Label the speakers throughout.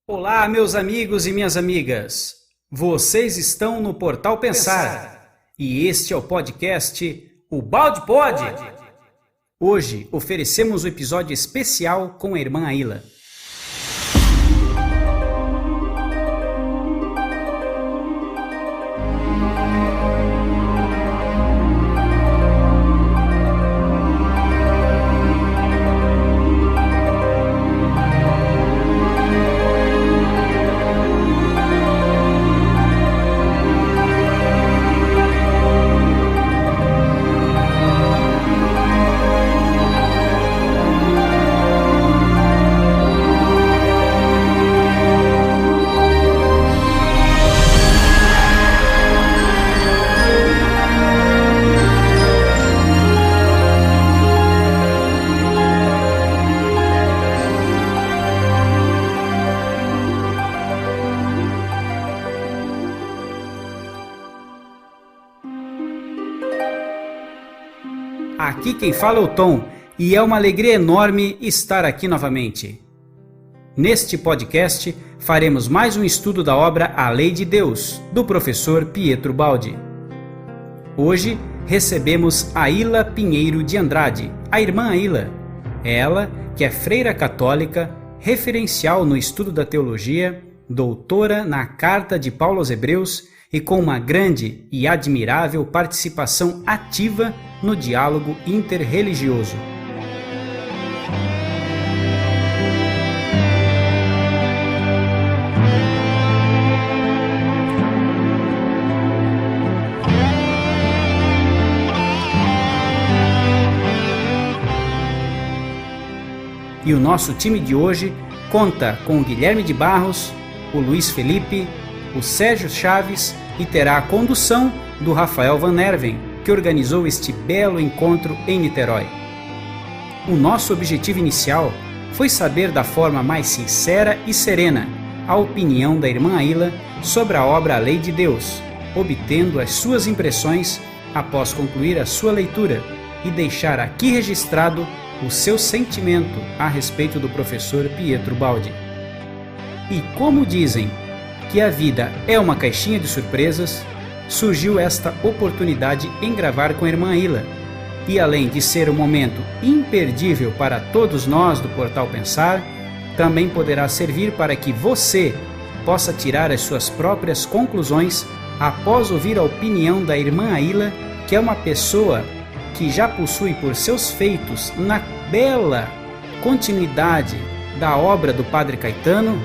Speaker 1: Olá, meus amigos e minhas amigas. Vocês estão no Portal Pensar e este é o podcast O Balde Pode. Hoje oferecemos um episódio especial com a irmã Aila. Aqui quem fala é o Tom, e é uma alegria enorme estar aqui novamente. Neste podcast, faremos mais um estudo da obra A Lei de Deus, do professor Pietro Baldi. Hoje, recebemos Aila Pinheiro de Andrade, a irmã Aila. Ela, que é freira católica, referencial no estudo da teologia, doutora na Carta de Paulo aos Hebreus e com uma grande e admirável participação ativa no diálogo interreligioso. E o nosso time de hoje conta com o Guilherme de Barros, o Luiz Felipe, o Sérgio Chaves e terá a condução do Rafael Van Nerven, que organizou este belo encontro em Niterói. O nosso objetivo inicial foi saber da forma mais sincera e serena a opinião da irmã Aila sobre a obra A Lei de Deus, obtendo as suas impressões após concluir a sua leitura e deixar aqui registrado o seu sentimento a respeito do professor Pietro Baldi. E como dizem que a vida é uma caixinha de surpresas, surgiu esta oportunidade em gravar com a irmã Aila. E além de ser um momento imperdível para todos nós do Portal Pensar, também poderá servir para que você possa tirar as suas próprias conclusões após ouvir a opinião da irmã Aila, que é uma pessoa que já possui por seus feitos na bela continuidade da obra do Padre Caetano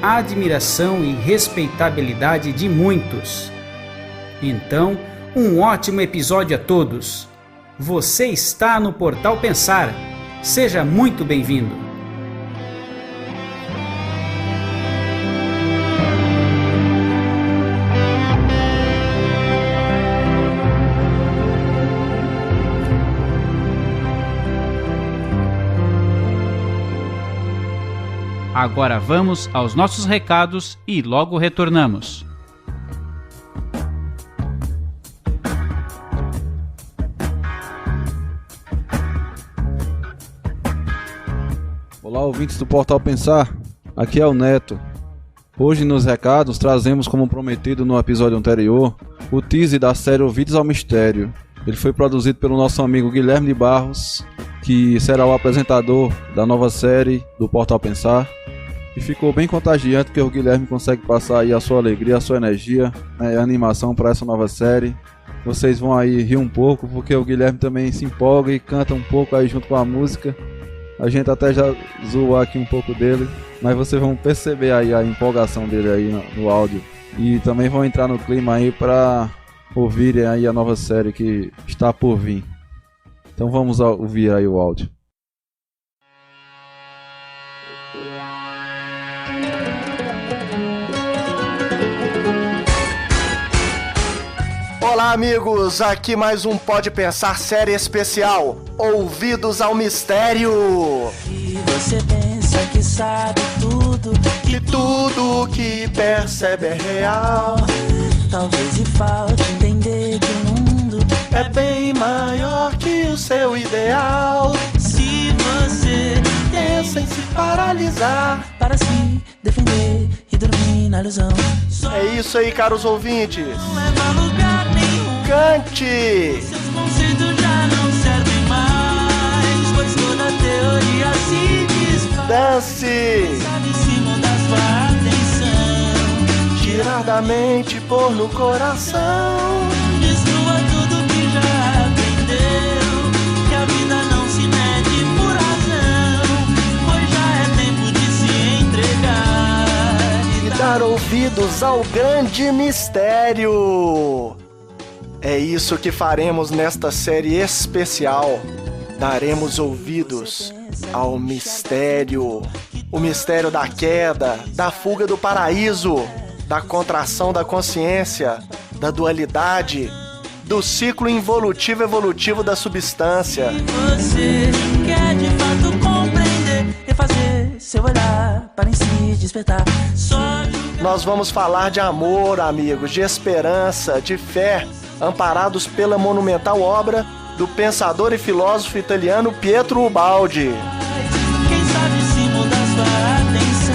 Speaker 1: a admiração e respeitabilidade de muitos. Então, um ótimo episódio a todos. Você está no Portal Pensar. Seja muito bem-vindo. Agora vamos aos nossos recados e logo retornamos.
Speaker 2: Olá, ouvintes do Portal Pensar, aqui é o Neto. Hoje nos recados trazemos, como prometido no episódio anterior, o teaser da série Ouvidos ao Mistério. Ele foi produzido pelo nosso amigo Guilherme de Barros, que será o apresentador da nova série do Portal Pensar. E ficou bem contagiante, porque o Guilherme consegue passar aí a sua alegria, a sua energia, a animação para essa nova série. Vocês vão aí rir um pouco, porque o Guilherme também se empolga e canta um pouco aí junto com a música. A gente até já zoou aqui um pouco dele, mas vocês vão perceber aí a empolgação dele aí no áudio. E também vão entrar no clima aí para ouvirem aí a nova série que está por vir. Então vamos ouvir aí o áudio.
Speaker 3: Olá, amigos, aqui mais um Pode Pensar série especial, Ouvidos ao Mistério.
Speaker 4: E você pensa que sabe tudo,
Speaker 3: Que tudo que percebe é real.
Speaker 4: talvez lhe falte entender que o mundo
Speaker 3: É bem maior que o seu ideal.
Speaker 4: Se você
Speaker 3: sem se paralisar.
Speaker 4: Para se defender e dormir na ilusão. Só
Speaker 3: É isso aí, caros ouvintes.
Speaker 4: não leva a lugar nenhum.
Speaker 3: Cante!
Speaker 4: Seus conceitos já não servem mais, pois toda teoria se desfaz.
Speaker 3: Dance!
Speaker 4: Sabe se mudar sua atenção.
Speaker 3: Tirar da mente, pôr no coração.
Speaker 4: Destrua tudo que já aprendeu. Que a vida não se mede por razão, pois já é tempo de se entregar
Speaker 3: E dar ouvidos ao grande mistério. É isso que faremos nesta série especial. Daremos ouvidos ao mistério. O mistério da queda, da fuga do paraíso, da contração da consciência, da dualidade, do ciclo involutivo e evolutivo da substância.
Speaker 4: Você quer de fato compreender e fazer seu olhar para em si despertar. Só
Speaker 3: Nós vamos falar de amor, amigos, de esperança, de fé, amparados pela monumental obra do pensador e filósofo italiano Pietro Ubaldi.
Speaker 4: quem sabe se mudar sua atenção,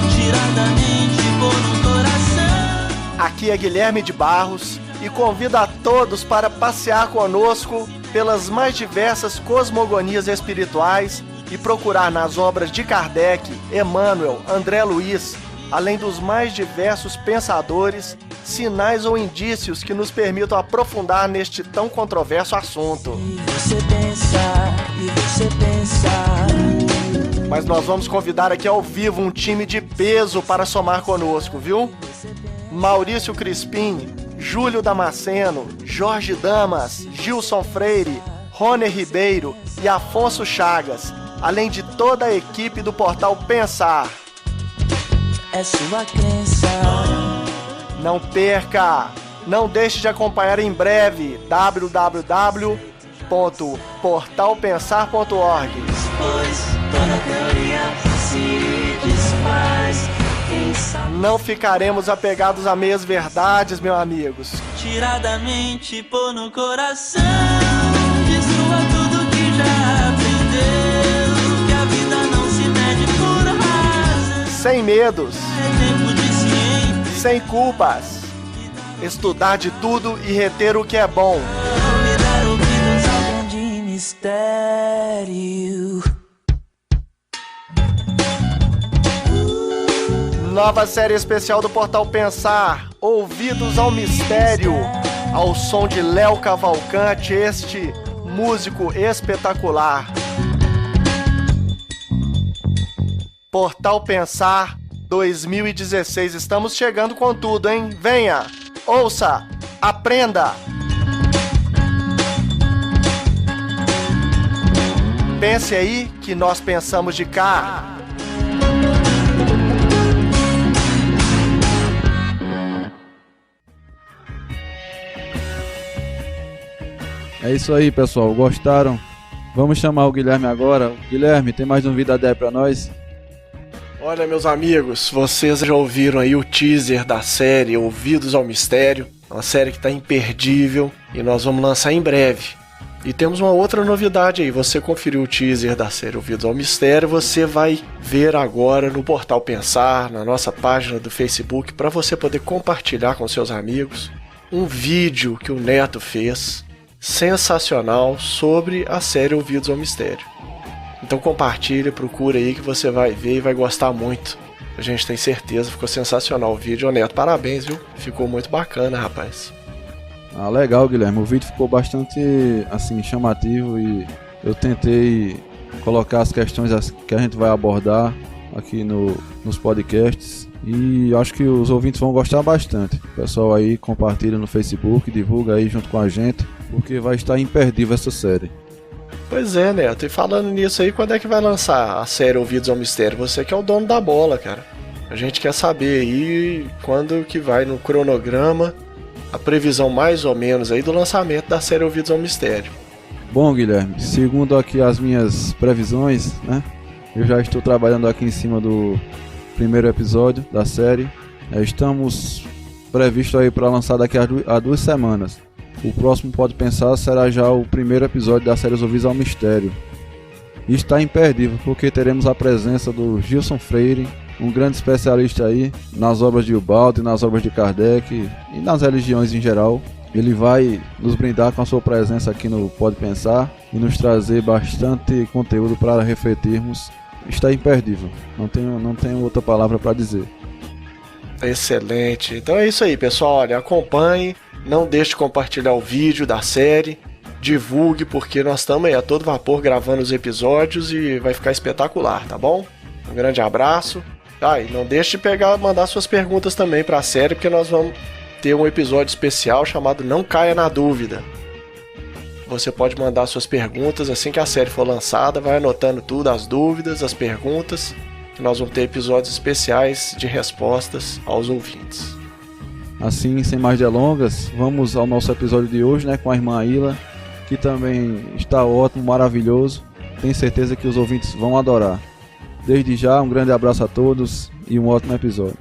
Speaker 4: tirar da mente por um coração.
Speaker 3: Aqui é Guilherme de Barros e convido a todos para passear conosco pelas mais diversas cosmogonias espirituais e procurar nas obras de Kardec, Emmanuel, André Luiz, além dos mais diversos pensadores, sinais ou indícios que nos permitam aprofundar neste tão controverso assunto.
Speaker 4: E você pensa.
Speaker 3: Mas nós vamos convidar aqui ao vivo um time de peso para somar conosco, viu? Maurício Crispim, Júlio Damasceno, Jorge Damas, Gilson Freire, Rony Ribeiro e Afonso Chagas, além de toda a equipe do portal Pensar.
Speaker 4: É sua crença.
Speaker 3: Não perca! Não deixe de acompanhar em breve www.portalpensar.org.
Speaker 4: Pois toda teoria se desfaz. Quem sabe
Speaker 3: Não ficaremos apegados a meias verdades, meus amigos.
Speaker 4: tirar da mente, pôr no coração. Destrua tudo que já aprendeu. Que a vida não se mede por razão.
Speaker 3: Sem medos,
Speaker 4: É tempo de se
Speaker 3: sem culpas. Estudar de tudo e reter o que é bom.
Speaker 4: me dar ouvidos ao grande mistério.
Speaker 3: Nova série especial do Portal Pensar, Ouvidos ao Mistério, ao som de Léo Cavalcante, este músico espetacular. Portal Pensar 2016, estamos chegando com tudo, hein? Venha, ouça, aprenda. Pense aí que nós pensamos de cá.
Speaker 2: É isso aí, pessoal. Gostaram? Vamos chamar o Guilherme agora. Guilherme, tem mais um Vida 10 pra nós?
Speaker 3: Olha, meus amigos, vocês já ouviram aí o teaser da série Ouvidos ao Mistério, uma série que tá imperdível e nós vamos lançar em breve. E temos uma outra novidade aí, você conferiu o teaser da série Ouvidos ao Mistério, você vai ver agora no Portal Pensar, na nossa página do Facebook, para você poder compartilhar com seus amigos um vídeo que o Neto fez, sensacional, sobre a série Ouvidos ao Mistério. Então compartilha, procura aí que você vai ver e vai gostar muito. A gente tem certeza, ficou sensacional o vídeo. Ô Neto, parabéns, viu? Ficou muito bacana, rapaz.
Speaker 2: Ah, legal, Guilherme. O vídeo ficou bastante, assim, chamativo e eu tentei colocar as questões que a gente vai abordar aqui nos podcasts e acho que os ouvintes vão gostar bastante. O pessoal aí compartilha no Facebook, divulga aí junto com a gente, porque vai estar imperdível essa série.
Speaker 3: Pois é, Neto. E falando nisso aí, quando é que vai lançar a série Ouvidos ao Mistério? Você que é o dono da bola, cara. A gente quer saber aí quando que vai no cronograma a previsão mais ou menos aí do lançamento da série Ouvidos ao Mistério.
Speaker 2: Bom, Guilherme, segundo aqui as minhas previsões, né? Eu já estou trabalhando aqui em cima do primeiro episódio da série. Estamos previstos aí para lançar daqui a 2 semanas. O próximo Pode Pensar será já o primeiro episódio da série Ouvidos ao Mistério. E está imperdível, porque teremos a presença do Gilson Freire, um grande especialista aí nas obras de Ubaldo, nas obras de Kardec e nas religiões em geral. Ele vai nos brindar com a sua presença aqui no Pode Pensar e nos trazer bastante conteúdo para refletirmos. Está imperdível, não tenho outra palavra para dizer.
Speaker 3: Excelente. Então é isso aí, pessoal. Olha, acompanhe, não deixe de compartilhar o vídeo da série, divulgue, porque nós estamos aí a todo vapor gravando os episódios e vai ficar espetacular, tá bom? Um grande abraço. E não deixe de mandar suas perguntas também para a série, porque nós vamos ter um episódio especial chamado Não Caia na Dúvida. Você pode mandar suas perguntas assim que a série for lançada, vai anotando tudo, as dúvidas, as perguntas, que nós vamos ter episódios especiais de respostas aos ouvintes.
Speaker 2: Assim, sem mais delongas, vamos ao nosso episódio de hoje, com a irmã Aila, que também está ótimo, maravilhoso. Tenho certeza que os ouvintes vão adorar. Desde já, um grande abraço a todos e um ótimo episódio.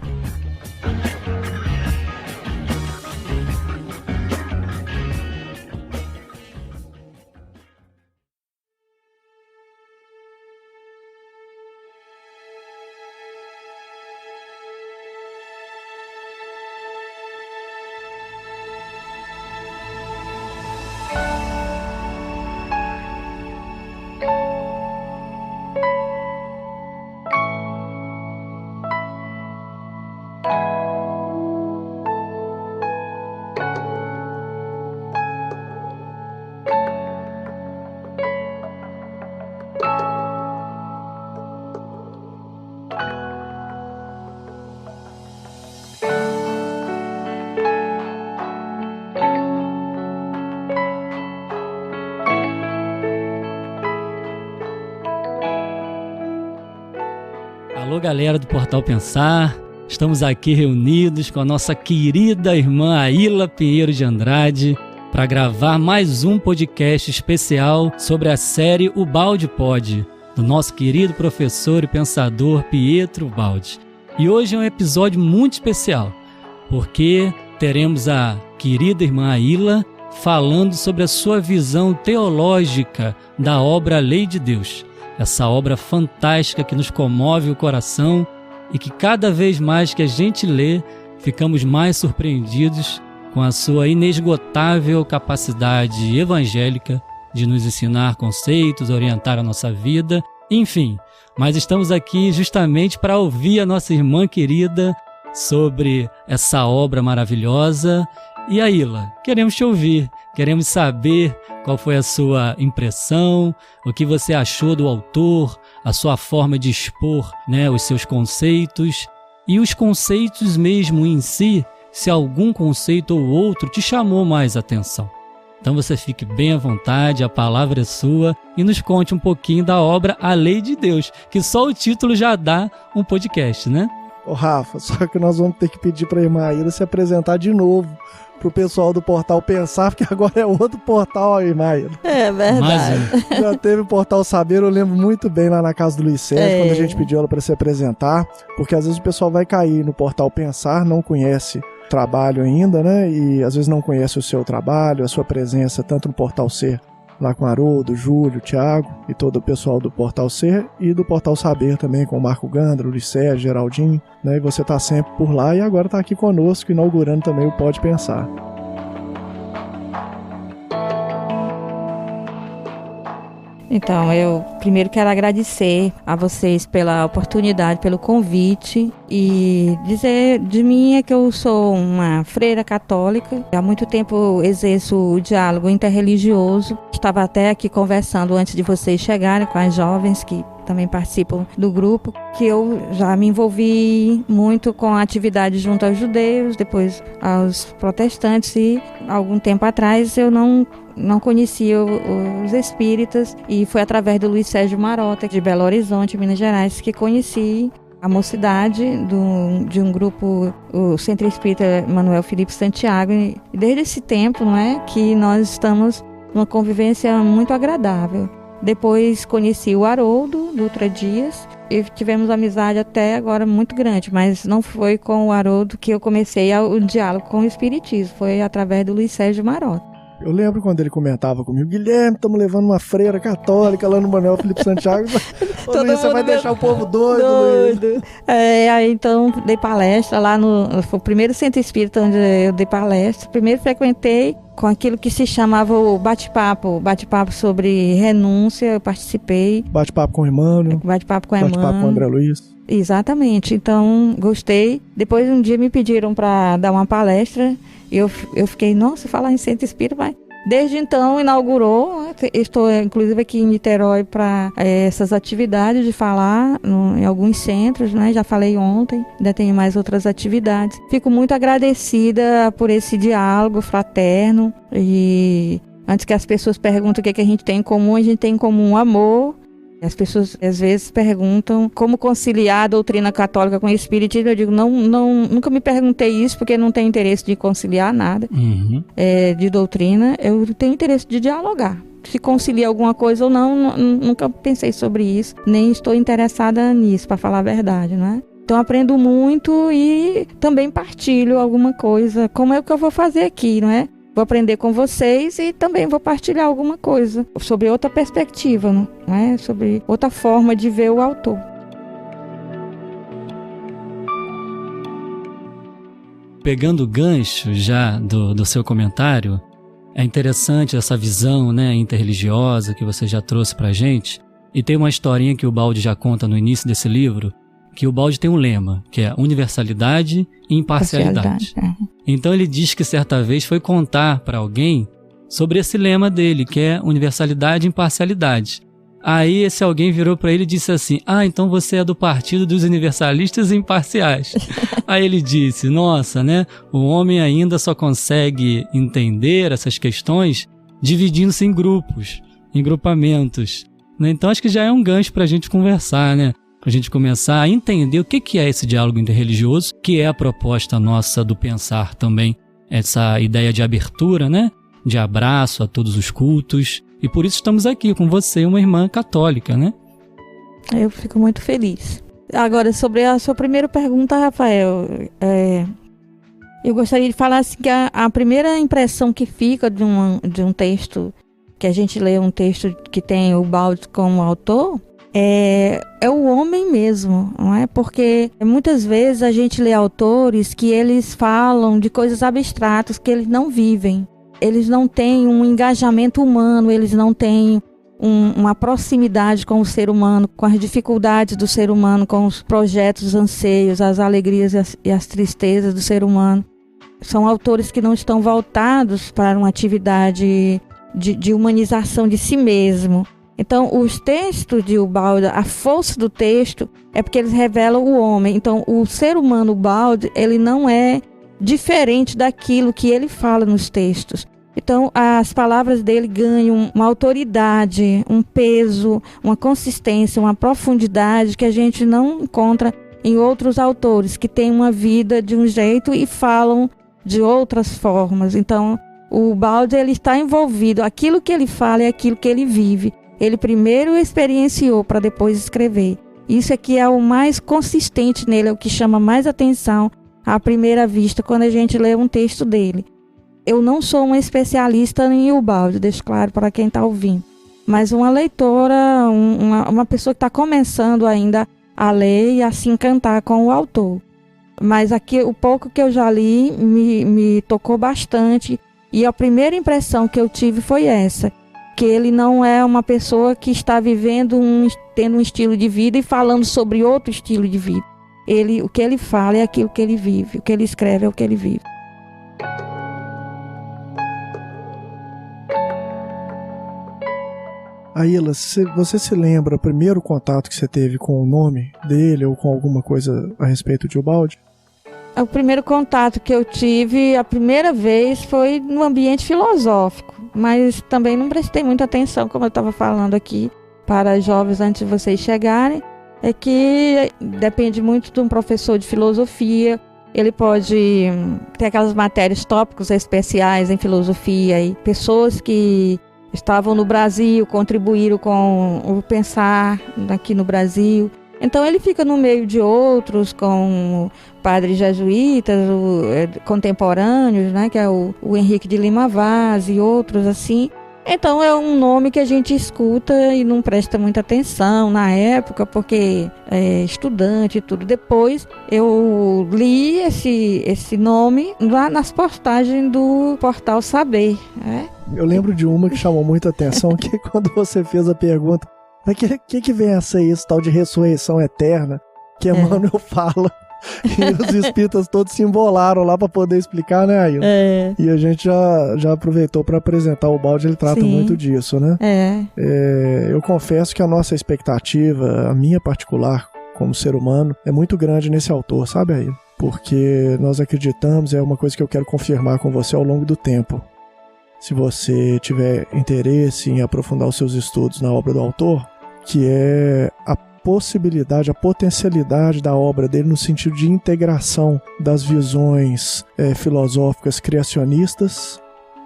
Speaker 5: Alô, galera do Portal Pensar, estamos aqui reunidos com a nossa querida irmã Aila Pinheiro de Andrade para gravar mais um podcast especial sobre a série Ubaldi Pode, do nosso querido professor e pensador Pietro Ubaldi. E hoje é um episódio muito especial, porque teremos a querida irmã Aila falando sobre a sua visão teológica da obra Lei de Deus. Essa obra fantástica que nos comove o coração e que cada vez mais que a gente lê, ficamos mais surpreendidos com a sua inesgotável capacidade evangélica de nos ensinar conceitos, orientar a nossa vida, enfim. Mas estamos aqui justamente para ouvir a nossa irmã querida sobre essa obra maravilhosa. E Aila, queremos te ouvir, queremos saber qual foi a sua impressão, o que você achou do autor, a sua forma de expor, os seus conceitos e os conceitos mesmo em si, se algum conceito ou outro te chamou mais atenção. Então você fique bem à vontade, a palavra é sua e nos conte um pouquinho da obra A Lei de Deus, que só o título já dá um podcast, né?
Speaker 6: Ô Rafa, só que nós vamos ter que pedir para a irmã Aila se apresentar de novo pro pessoal do Portal Pensar, porque agora é outro portal aí, Maia.
Speaker 7: É verdade.
Speaker 6: Já teve o Portal Saber, eu lembro muito bem lá na casa do Luiz Sérgio, quando a gente pediu ela para se apresentar, porque às vezes o pessoal vai cair no Portal Pensar, não conhece o trabalho ainda, e às vezes não conhece o seu trabalho, a sua presença, tanto no Portal Ser, lá com Haroldo, Júlio, Thiago e todo o pessoal do Portal Ser e do Portal Saber também, com o Marco Gandra, o Luiz Sérgio, Geraldinho, e você tá sempre por lá e agora tá aqui conosco, inaugurando também o Pode Pensar.
Speaker 7: Então, eu primeiro quero agradecer a vocês pela oportunidade, pelo convite e dizer de mim que eu sou uma freira católica. Há muito tempo eu exerço o diálogo interreligioso. Estava até aqui conversando antes de vocês chegarem com as jovens que também participam do grupo, que eu já me envolvi muito com a atividade junto aos judeus, depois aos protestantes e algum tempo atrás eu não conhecia os espíritas e foi através do Luiz Sérgio Marota, de Belo Horizonte, Minas Gerais, que conheci a mocidade de um grupo, o Centro Espírita Manuel Felipe Santiago, e desde esse tempo, que nós estamos numa convivência muito agradável. Depois conheci o Haroldo Dutra Dias e tivemos amizade até agora muito grande, mas não foi com o Haroldo que eu comecei o diálogo com o Espiritismo, foi através do Luiz Sérgio Marota.
Speaker 6: Eu lembro quando ele comentava comigo, Guilherme, estamos levando uma freira católica lá no Manuel Felipe Santiago. Ô, Luiz, você vai deixar o povo doido.
Speaker 7: Aí então dei palestra lá foi o primeiro centro espírita onde eu dei palestra. Primeiro frequentei com aquilo que se chamava o bate-papo sobre renúncia, eu participei.
Speaker 6: Bate-papo com o Emmanuel.
Speaker 7: Bate-papo com o Emmanuel.
Speaker 6: Bate-papo com o André Luiz.
Speaker 7: Exatamente, então gostei. Depois um dia me pediram para dar uma palestra e eu fiquei, nossa, falar em centro espírita, vai. Desde então inaugurou, estou inclusive aqui em Niterói para essas atividades de falar em alguns centros, né? Já falei ontem, ainda tenho mais outras atividades. Fico muito agradecida por esse diálogo fraterno e antes que as pessoas perguntem o que a gente tem em comum, a gente tem em comum o amor. As pessoas às vezes perguntam como conciliar a doutrina católica com o espiritismo. Eu digo, nunca me perguntei isso porque não tenho interesse de conciliar nada de doutrina. Eu tenho interesse de dialogar. Se concilia alguma coisa ou não, nunca pensei sobre isso. Nem estou interessada nisso, para falar a verdade, não é? Então aprendo muito e também partilho alguma coisa. Como é o que eu vou fazer aqui, não é? Vou aprender com vocês e também vou partilhar alguma coisa sobre outra perspectiva, não é? Sobre outra forma de ver o autor.
Speaker 5: Pegando o gancho já do seu comentário, é interessante essa visão, né, interreligiosa que você já trouxe pra gente. E tem uma historinha que o Baldi já conta no início desse livro, que o Baldi tem um lema, que é universalidade e imparcialidade. Então ele diz que certa vez foi contar para alguém sobre esse lema dele, que é universalidade e imparcialidade. Aí esse alguém virou para ele e disse assim, então você é do partido dos universalistas e imparciais. Aí ele disse, nossa, né, o homem ainda só consegue entender essas questões dividindo-se em grupos, em grupamentos. Né? Então acho que já é um gancho para a gente conversar, né? Para a gente começar a entender o que é esse diálogo interreligioso, que é a proposta nossa do pensar também, essa ideia de abertura, né? De abraço a todos os cultos. E por isso estamos aqui com você, uma irmã católica, né?
Speaker 7: Eu fico muito feliz. Agora, sobre a sua primeira pergunta, Rafael, eu gostaria de falar assim, que a primeira impressão que fica de um texto, que a gente lê um texto que tem o Baldi como autor, é o homem mesmo, não é? Porque muitas vezes a gente lê autores que eles falam de coisas abstratas que eles não vivem. Eles não têm um engajamento humano, eles não têm uma proximidade com o ser humano, com as dificuldades do ser humano, com os projetos, os anseios, as alegrias e as tristezas do ser humano. São autores que não estão voltados para uma atividade de humanização de si mesmo. Então, os textos de Ubaldi, a força do texto é porque eles revelam o homem. Então, o ser humano Ubaldi, ele não é diferente daquilo que ele fala nos textos. Então, as palavras dele ganham uma autoridade, um peso, uma consistência, uma profundidade que a gente não encontra em outros autores que têm uma vida de um jeito e falam de outras formas. Então, o Ubaldi, ele está envolvido. Aquilo que ele fala é aquilo que ele vive. Ele primeiro experienciou para depois escrever. Isso aqui é o mais consistente nele, é o que chama mais atenção à primeira vista quando a gente lê um texto dele. Eu não sou uma especialista em Ubaldi, deixo claro para quem está ouvindo, mas uma leitora, uma pessoa que está começando ainda a ler e a se encantar com o autor. Mas aqui, o pouco que eu já li me tocou bastante e a primeira impressão que eu tive foi essa, que ele não é uma pessoa que está tendo um estilo de vida e falando sobre outro estilo de vida. O que ele fala é aquilo que ele vive, o que ele escreve é o que ele vive.
Speaker 6: Aila, você se lembra o primeiro contato que você teve com o nome dele ou com alguma coisa a respeito de Ubaldi?
Speaker 7: O primeiro contato que eu tive, a primeira vez, foi no ambiente filosófico, mas também não prestei muita atenção, como eu estava falando aqui, para jovens antes de vocês chegarem, é que depende muito de um professor de filosofia. Ele pode ter aquelas matérias, tópicos especiais em filosofia, e pessoas que estavam no Brasil, contribuíram com o pensar aqui no Brasil. Então ele fica no meio de outros, com padres jesuítas, contemporâneos, né, que é o Henrique de Lima Vaz e outros assim. Então é um nome que a gente escuta e não presta muita atenção na época, porque é estudante e tudo. Depois eu li esse nome lá nas postagens do Portal Saber, né?
Speaker 6: Eu lembro de uma que chamou muita atenção, que quando você fez a pergunta, mas que vem a ser isso, tal de ressurreição eterna, que Emmanuel fala, e os espíritas todos se embolaram lá para poder explicar, né, Ailton? E a gente já aproveitou para apresentar o balde, ele trata muito disso, né? Eu confesso que a nossa expectativa, a minha particular, como ser humano, é muito grande nesse autor, sabe, Ailton? Porque nós acreditamos, é uma coisa que eu quero confirmar com você ao longo do tempo. Se você tiver interesse em aprofundar os seus estudos na obra do autor, que é a possibilidade, a potencialidade da obra dele no sentido de integração das visões filosóficas criacionistas,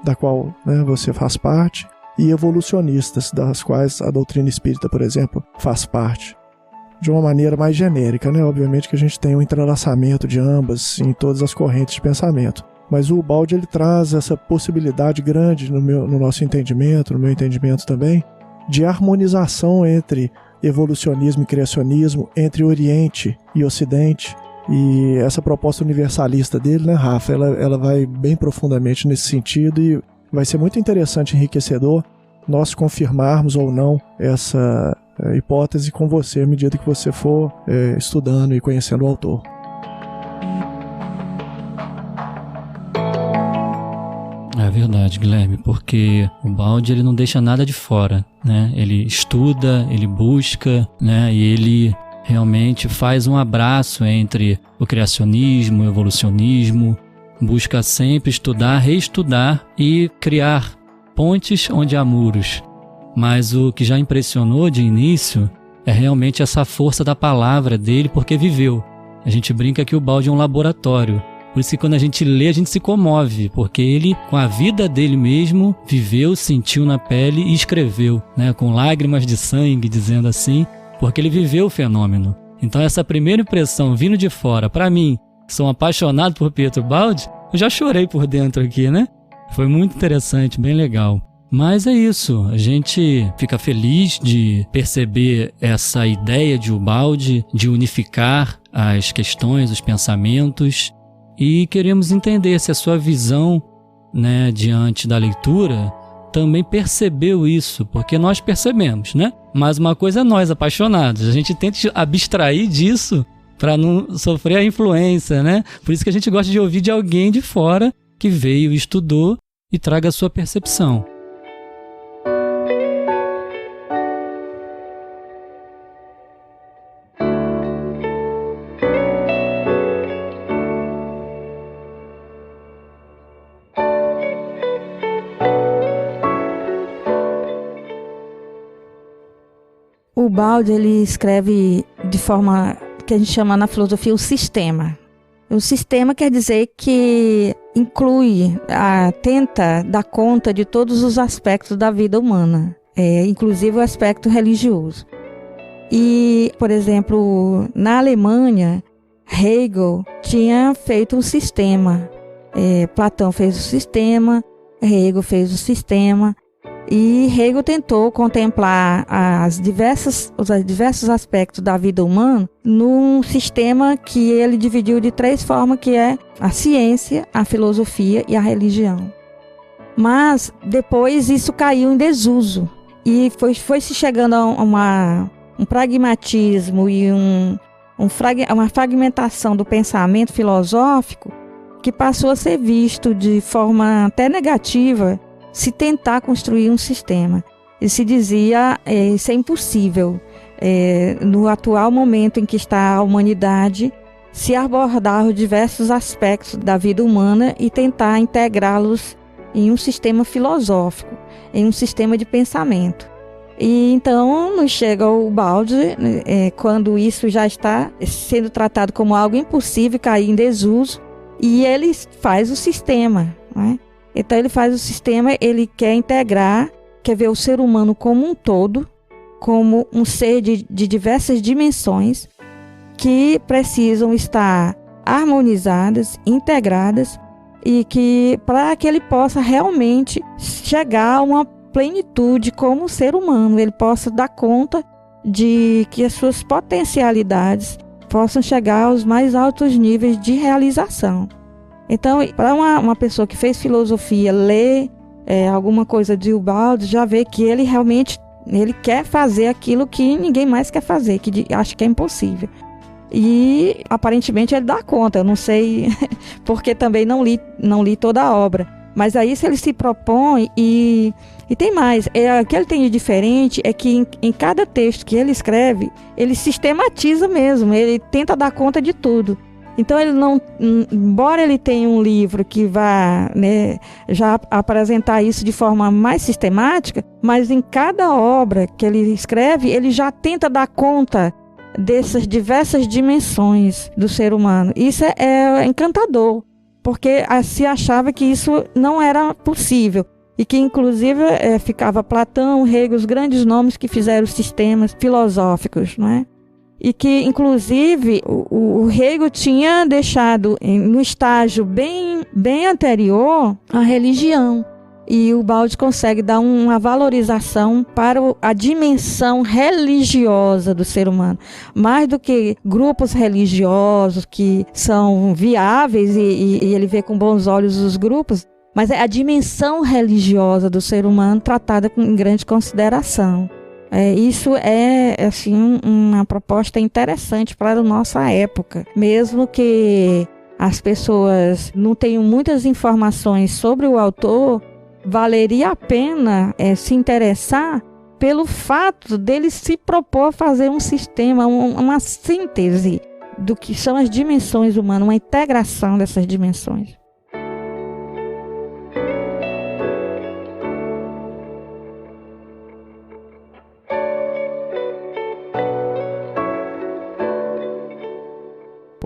Speaker 6: da qual, né, você faz parte, e evolucionistas, das quais a doutrina espírita, por exemplo, faz parte. De uma maneira mais genérica, né? Obviamente que a gente tem um entrelaçamento de ambas em todas as correntes de pensamento. Mas o Ubaldi, ele traz essa possibilidade grande no nosso entendimento, no meu entendimento também, de harmonização entre evolucionismo e criacionismo, entre Oriente e Ocidente. E essa proposta universalista dele, né, Rafa, ela vai bem profundamente nesse sentido e vai ser muito interessante e enriquecedor nós confirmarmos ou não essa hipótese com você à medida que você for estudando e conhecendo o autor.
Speaker 5: É verdade, Guilherme, porque o Ubaldi, ele não deixa nada de fora, né? Ele estuda, ele busca, né? E ele realmente faz um abraço entre o criacionismo, o evolucionismo, busca sempre estudar, reestudar e criar pontes onde há muros. Mas o que já impressionou de início é realmente essa força da palavra dele, porque viveu. A gente brinca que o Ubaldi é um laboratório. Por isso que quando a gente lê, a gente se comove, porque ele, com a vida dele mesmo, viveu, sentiu na pele e escreveu, né, com lágrimas de sangue, dizendo assim, porque ele viveu o fenômeno. Então essa primeira impressão vindo de fora, para mim, que sou um apaixonado por Pietro Ubaldi, eu já chorei por dentro aqui, né? Foi muito interessante, bem legal. Mas é isso, a gente fica feliz de perceber essa ideia de Ubaldi, de unificar as questões, os pensamentos, e queremos entender se a sua visão, né, diante da leitura também percebeu isso, porque nós percebemos, né? Mas uma coisa é nós, apaixonados, a gente tenta abstrair disso para não sofrer a influência, né? Por isso que a gente gosta de ouvir de alguém de fora que veio, estudou e traga a sua percepção.
Speaker 7: O Ubaldi, ele escreve de forma que a gente chama na filosofia o sistema. O sistema quer dizer que inclui, tenta dar conta de todos os aspectos da vida humana, inclusive o aspecto religioso. E, por exemplo, na Alemanha, Hegel tinha feito um sistema. Platão fez o sistema, Hegel fez o sistema. E Hegel tentou contemplar os diversos aspectos da vida humana num sistema que ele dividiu de 3 formas, que é a ciência, a filosofia e a religião. Mas depois isso caiu em desuso e foi se chegando a um pragmatismo e uma fragmentação do pensamento filosófico que passou a ser visto de forma até negativa se tentar construir um sistema. E se dizia, isso é impossível. No atual momento em que está a humanidade, se abordar os diversos aspectos da vida humana e tentar integrá-los em um sistema filosófico, em um sistema de pensamento. E então nos chega o Ubaldi, quando isso já está sendo tratado como algo impossível, cair em desuso, e ele faz o sistema, né? Então ele faz o sistema, ele quer integrar, quer ver o ser humano como um todo, como um ser de diversas dimensões que precisam estar harmonizadas, integradas, e que para que ele possa realmente chegar a uma plenitude como ser humano, ele possa dar conta de que as suas potencialidades possam chegar aos mais altos níveis de realização. Então, para uma pessoa que fez filosofia, ler alguma coisa de Ubaldo, já vê que ele realmente quer fazer aquilo que ninguém mais quer fazer, que acha que é impossível. E aparentemente ele dá conta, eu não sei, porque também não li toda a obra. Mas aí se ele se propõe e tem mais, o que ele tem de diferente é que em cada texto que ele escreve, ele sistematiza mesmo, ele tenta dar conta de tudo. Então ele não, embora ele tenha um livro que vá, né, já apresentar isso de forma mais sistemática, mas em cada obra que ele escreve, ele já tenta dar conta dessas diversas dimensões do ser humano. Isso é encantador, porque se achava que isso não era possível e que inclusive ficava Platão, Hegel, os grandes nomes que fizeram sistemas filosóficos, não é? E que inclusive o Hegel tinha deixado no estágio bem anterior a religião. E o Ubaldo consegue dar uma valorização para a dimensão religiosa do ser humano. Mais do que grupos religiosos que são viáveis e ele vê com bons olhos os grupos, mas é a dimensão religiosa do ser humano tratada em grande consideração. Isso é assim, uma proposta interessante para a nossa época. Mesmo que as pessoas não tenham muitas informações sobre o autor, valeria a pena se interessar pelo fato dele se propor a fazer um sistema, uma síntese do que são as dimensões humanas, uma integração dessas dimensões.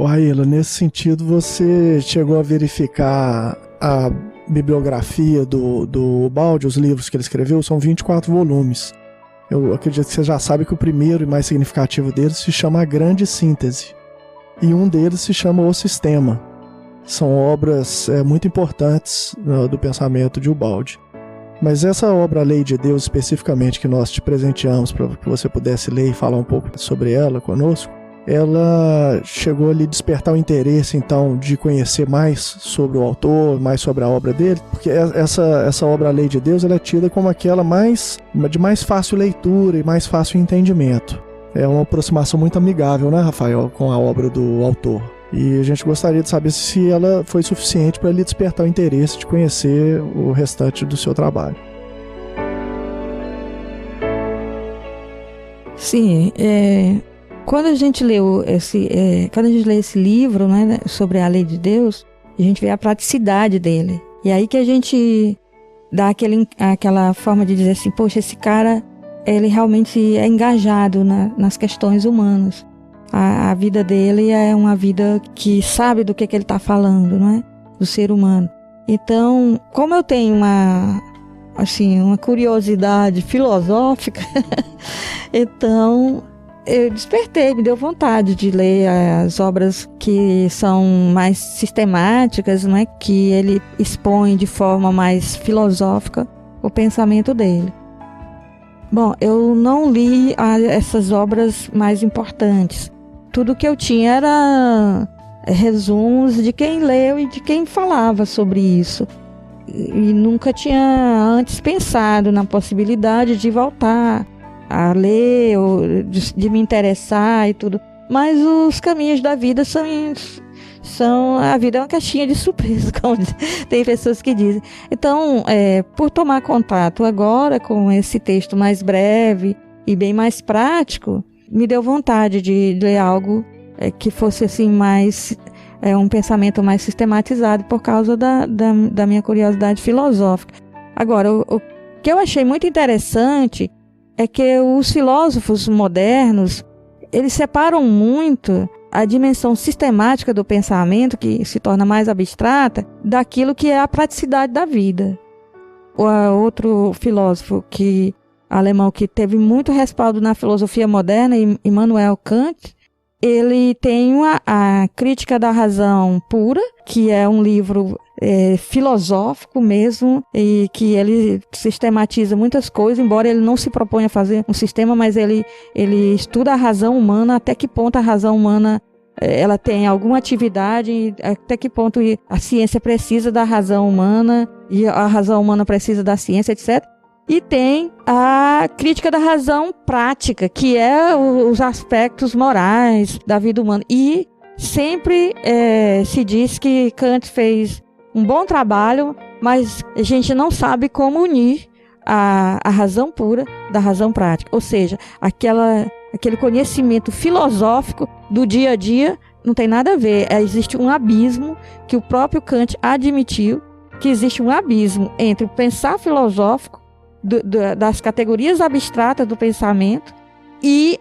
Speaker 6: Aila, nesse sentido você chegou a verificar a bibliografia do Ubaldo, os livros que ele escreveu, são 24 volumes. Eu acredito que você já sabe que o primeiro e mais significativo deles se chama A Grande Síntese, e um deles se chama O Sistema. São obras muito importantes do pensamento de Ubaldo. Mas essa obra A Lei de Deus, especificamente, que nós te presenteamos para que você pudesse ler e falar um pouco sobre ela conosco, ela chegou a lhe despertar o interesse, então, de conhecer mais sobre o autor, mais sobre a obra dele, porque essa obra A Lei de Deus, ela é tida como aquela de mais fácil leitura e mais fácil entendimento. É uma aproximação muito amigável, né, Rafael, com a obra do autor. E a gente gostaria de saber se ela foi suficiente para lhe despertar o interesse de conhecer o restante do seu trabalho.
Speaker 7: Sim, quando a gente lê esse livro, né, sobre a Lei de Deus, a gente vê a praticidade dele. E aí que a gente dá aquela forma de dizer assim, poxa, esse cara, ele realmente é engajado nas questões humanas. A vida dele é uma vida que sabe do que ele está falando, não é? Do ser humano. Então, como eu tenho uma curiosidade filosófica, então eu despertei, me deu vontade de ler as obras que são mais sistemáticas, não é? Que ele expõe de forma mais filosófica o pensamento dele. Bom, eu não li essas obras mais importantes. Tudo que eu tinha era resumos de quem leu e de quem falava sobre isso. E nunca tinha antes pensado na possibilidade de voltar a ler, ou de me interessar e tudo. Mas os caminhos da vida a vida é uma caixinha de surpresa, como tem pessoas que dizem. Então, por tomar contato agora com esse texto mais breve e bem mais prático, me deu vontade de ler algo que fosse assim mais um pensamento mais sistematizado por causa da minha curiosidade filosófica. Agora, o que eu achei muito interessante é que os filósofos modernos, eles separam muito a dimensão sistemática do pensamento, que se torna mais abstrata, daquilo que é a praticidade da vida. Outro filósofo que alemão que teve muito respaldo na filosofia moderna, Immanuel Kant, ele tem a Crítica da Razão Pura, que é um livro filosófico mesmo, e que ele sistematiza muitas coisas, embora ele não se proponha a fazer um sistema, mas ele estuda a razão humana, até que ponto a razão humana ela tem alguma atividade, até que ponto a ciência precisa da razão humana, e a razão humana precisa da ciência, etc. E tem a Crítica da Razão Prática, que é os aspectos morais da vida humana. E sempre se diz que Kant fez um bom trabalho, mas a gente não sabe como unir a razão pura da razão prática. Ou seja, aquele conhecimento filosófico do dia a dia não tem nada a ver. Existe um abismo que o próprio Kant admitiu, que existe um abismo entre o pensar filosófico das categorias abstratas do pensamento e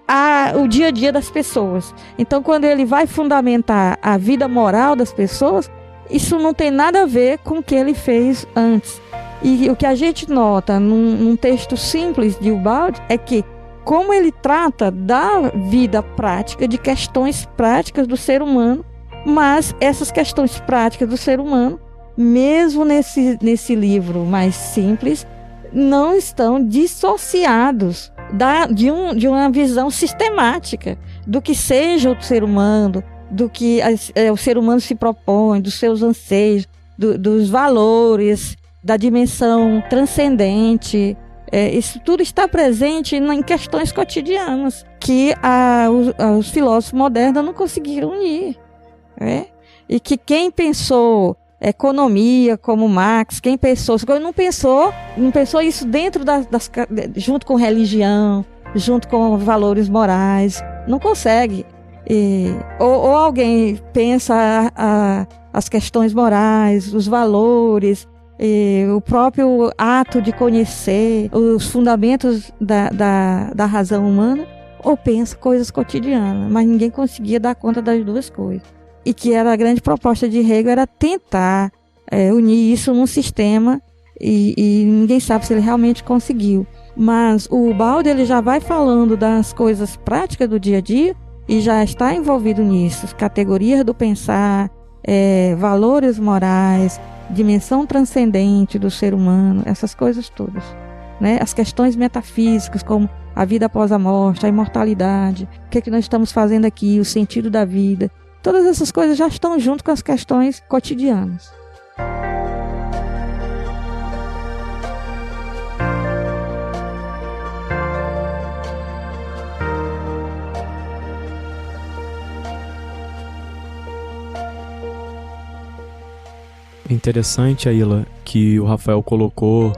Speaker 7: o dia a dia das pessoas. Então, quando ele vai fundamentar a vida moral das pessoas, isso não tem nada a ver com o que ele fez antes. E o que a gente nota num texto simples de Ubaldi é que, como ele trata da vida prática, de questões práticas do ser humano, mas essas questões práticas do ser humano, mesmo nesse livro mais simples, não estão dissociados de uma visão sistemática do que seja o ser humano, do que o ser humano se propõe, dos seus anseios, dos valores, da dimensão transcendente. Isso tudo está presente em questões cotidianas que os filósofos modernos não conseguiram unir. E que quem pensou economia, como Marx, quem pensou, não pensou isso dentro junto com religião, junto com valores morais, não consegue. Ou alguém pensa as questões morais, os valores, o próprio ato de conhecer os fundamentos da razão humana, ou pensa coisas cotidianas, mas ninguém conseguia dar conta das duas coisas. E que era a grande proposta de Hegel, era tentar unir isso num sistema, e ninguém sabe se ele realmente conseguiu. Mas o Ubaldi, ele já vai falando das coisas práticas do dia a dia e já está envolvido nisso, categorias do pensar, valores morais, dimensão transcendente do ser humano, essas coisas todas, né? As questões metafísicas, como a vida após a morte, a imortalidade, o que nós estamos fazendo aqui, o sentido da vida. Todas essas coisas já estão junto com as questões cotidianas.
Speaker 8: É interessante, Aila, que o Rafael colocou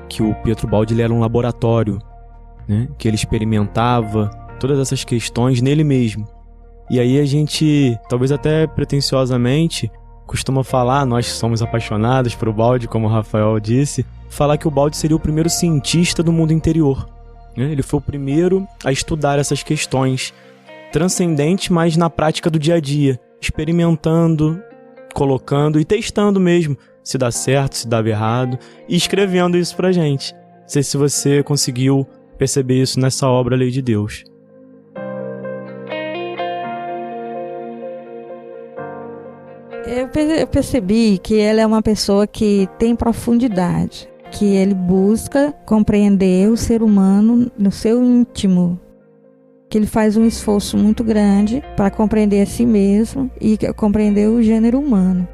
Speaker 8: que o Pietro Baldi ele era um laboratório, né? Que ele experimentava todas essas questões nele mesmo. E aí a gente, talvez até pretensiosamente, costuma falar, nós somos apaixonados por Baldi, como o Rafael disse, falar que o Baldi seria o primeiro cientista do mundo interior, né? Ele foi o primeiro a estudar essas questões transcendentes, mas na prática do dia a dia, experimentando, colocando e testando mesmo se dá certo, se dá errado, e escrevendo isso pra gente. Não sei se você conseguiu perceber isso nessa obra Lei de Deus.
Speaker 7: Eu percebi que ele é uma pessoa que tem profundidade, que ele busca compreender o ser humano no seu íntimo, que ele faz um esforço muito grande para compreender a si mesmo e compreender o gênero humano,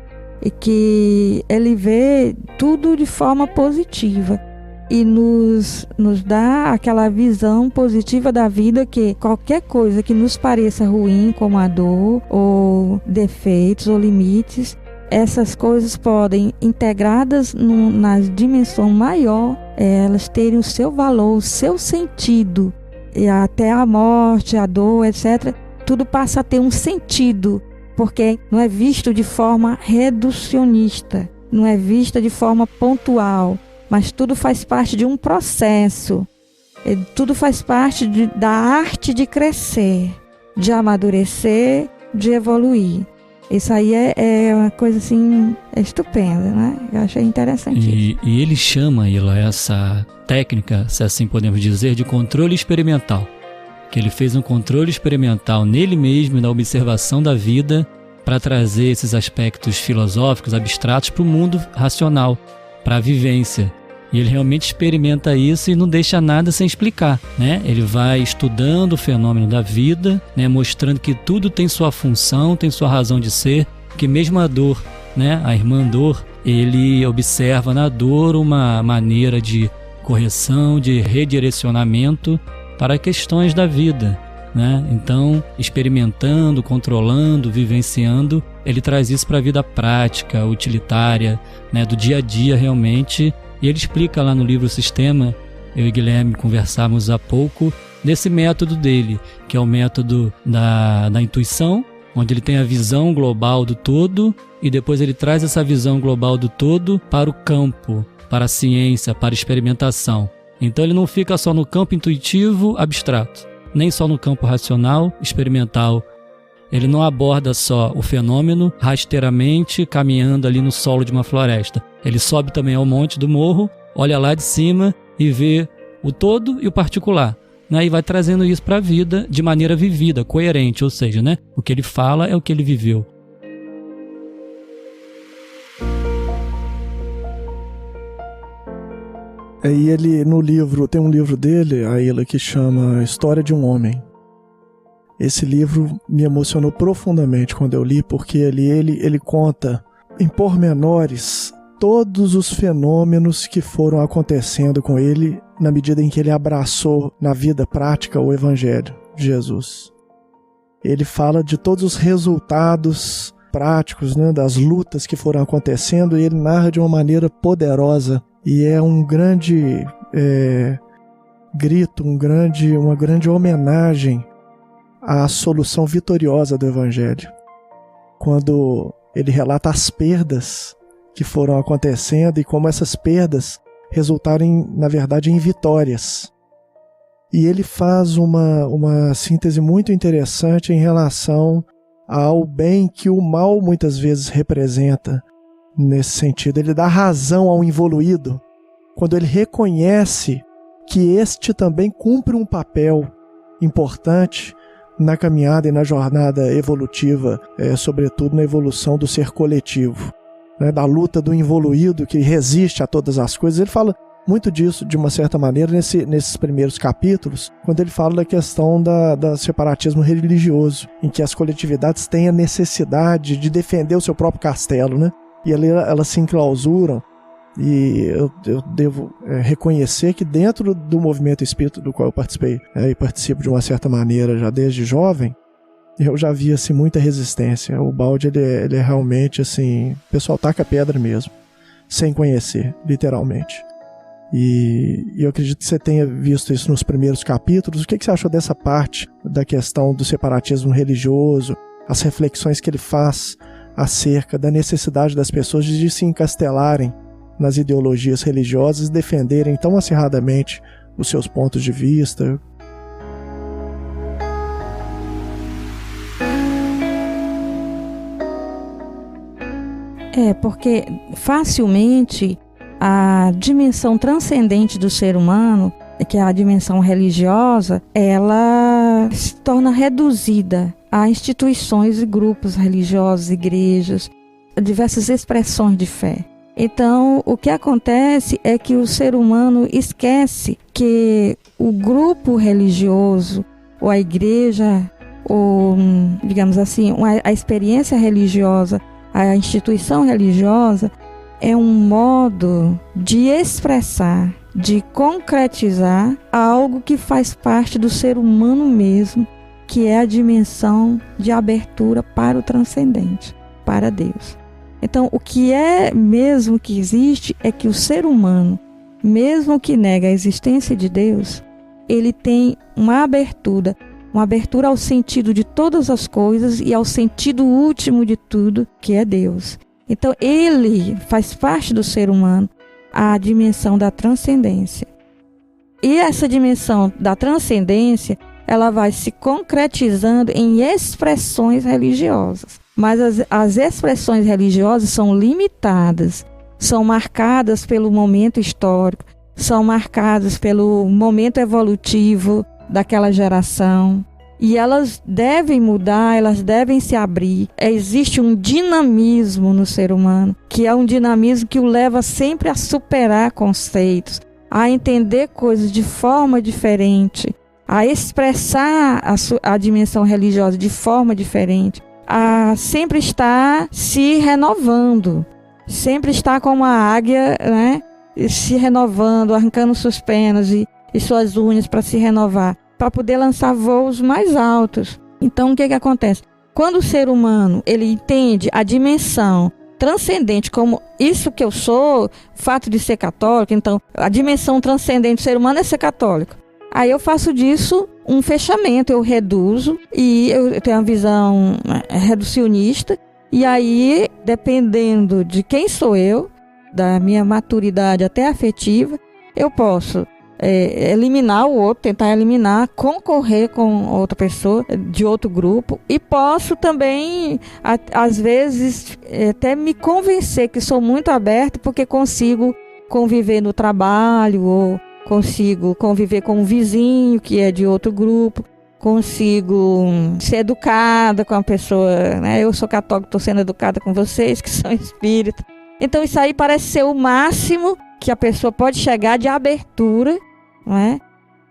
Speaker 7: e que ele vê tudo de forma positiva e nos dá aquela visão positiva da vida, que qualquer coisa que nos pareça ruim, como a dor ou defeitos ou limites, essas coisas podem, integradas na dimensão maior, elas terem o seu valor, o seu sentido, e até a morte, a dor, etc., tudo passa a ter um sentido, porque não é visto de forma reducionista, não é vista de forma pontual, mas tudo faz parte de um processo, tudo faz parte da arte de crescer, de amadurecer, de evoluir. Isso aí é uma coisa assim estupenda, né? Eu achei interessante.
Speaker 5: E ele chama essa técnica, se assim podemos dizer, de controle experimental. Que ele fez um controle experimental nele mesmo e na observação da vida para trazer esses aspectos filosóficos, abstratos para o mundo racional, para a vivência. E ele realmente experimenta isso e não deixa nada sem explicar, né? Ele vai estudando o fenômeno da vida, né? Mostrando que tudo tem sua função, tem sua razão de ser, que mesmo a dor, né? A irmã dor, ele observa na dor uma maneira de correção, de redirecionamento para questões da vida, né? Então, experimentando, controlando, vivenciando, ele traz isso para a vida prática, utilitária, né? Do dia a dia realmente. E ele explica lá no livro Sistema, eu e Guilherme conversávamos há pouco, desse método dele, que é o método da intuição, onde ele tem a visão global do todo e depois ele traz essa visão global do todo para o campo, para a ciência, para a experimentação. Então ele não fica só no campo intuitivo, abstrato, nem só no campo racional, experimental. Ele não aborda só o fenômeno rasteiramente caminhando ali no solo de uma floresta. Ele sobe também ao monte do morro, olha lá de cima e vê o todo e o particular, né? E vai trazendo isso para a vida de maneira vivida, coerente, ou seja, né? O que ele fala é o que ele viveu.
Speaker 6: E ele, no livro, tem um livro dele, Aila, que chama História de um Homem. Esse livro me emocionou profundamente quando eu li, porque ele conta em pormenores todos os fenômenos que foram acontecendo com ele na medida em que ele abraçou na vida prática o Evangelho de Jesus. Ele fala de todos os resultados práticos, né, das lutas que foram acontecendo, e ele narra de uma maneira poderosa. E é um grande grito, uma grande homenagem à solução vitoriosa do Evangelho. Quando ele relata as perdas que foram acontecendo e como essas perdas resultaram, na verdade, em vitórias. E ele faz uma síntese muito interessante em relação ao bem que o mal muitas vezes representa. Nesse sentido, ele dá razão ao involuído quando ele reconhece que este também cumpre um papel importante na caminhada e na jornada evolutiva, sobretudo na evolução do ser coletivo, né, da luta do involuído que resiste a todas as coisas. Ele fala muito disso, de uma certa maneira, nesses primeiros capítulos, quando ele fala da questão do separatismo religioso, em que as coletividades têm a necessidade de defender o seu próprio castelo, né? E ali elas se enclausuram. E eu devo reconhecer que dentro do movimento espírita do qual eu participei, e participo de uma certa maneira já desde jovem, eu já vi assim, muita resistência. O balde ele é realmente assim, o pessoal taca pedra mesmo, sem conhecer, literalmente. E eu acredito que você tenha visto isso nos primeiros capítulos. O que você achou dessa parte da questão do separatismo religioso, as reflexões que ele faz acerca da necessidade das pessoas de se encastelarem nas ideologias religiosas e defenderem tão acirradamente os seus pontos de vista?
Speaker 7: Porque facilmente a dimensão transcendente do ser humano, que é a dimensão religiosa, ela se torna reduzida a instituições e grupos religiosos, igrejas, diversas expressões de fé. Então, o que acontece é que o ser humano esquece que o grupo religioso, ou a igreja, ou, digamos assim, a experiência religiosa, a instituição religiosa, é um modo de expressar, de concretizar algo que faz parte do ser humano mesmo, que é a dimensão de abertura para o transcendente, para Deus. Então, o que é mesmo que existe é que o ser humano, mesmo que nega a existência de Deus, ele tem uma abertura ao sentido de todas as coisas e ao sentido último de tudo, que é Deus. Então, ele faz parte do ser humano a dimensão da transcendência. E essa dimensão da transcendência, ela vai se concretizando em expressões religiosas. mas as expressões religiosas são limitadas, são marcadas pelo momento histórico, são marcadas pelo momento evolutivo daquela geração. E elas devem mudar, elas devem se abrir. Existe um dinamismo no ser humano, que é um dinamismo que o leva sempre a superar conceitos, a entender coisas de forma diferente, a expressar a dimensão religiosa de forma diferente, a sempre estar se renovando, sempre estar como a águia, né? Se renovando, arrancando suas penas e suas unhas para se renovar, para poder lançar voos mais altos. Então, o que acontece? Quando o ser humano ele entende a dimensão transcendente como isso que eu sou, o fato de ser católico, então a dimensão transcendente do ser humano é ser católico. Aí eu faço disso um fechamento, eu reduzo e eu tenho uma visão reducionista. E aí, dependendo de quem sou eu, da minha maturidade até afetiva, eu posso eliminar o outro, tentar eliminar, concorrer com outra pessoa de outro grupo, e posso também, às vezes, até me convencer que sou muito aberto porque consigo conviver no trabalho, ou consigo conviver com um vizinho que é de outro grupo, consigo ser educada com a pessoa, né? Eu sou católico, estou sendo educada com vocês que são espíritas. Então isso aí parece ser o máximo que a pessoa pode chegar de abertura, não é?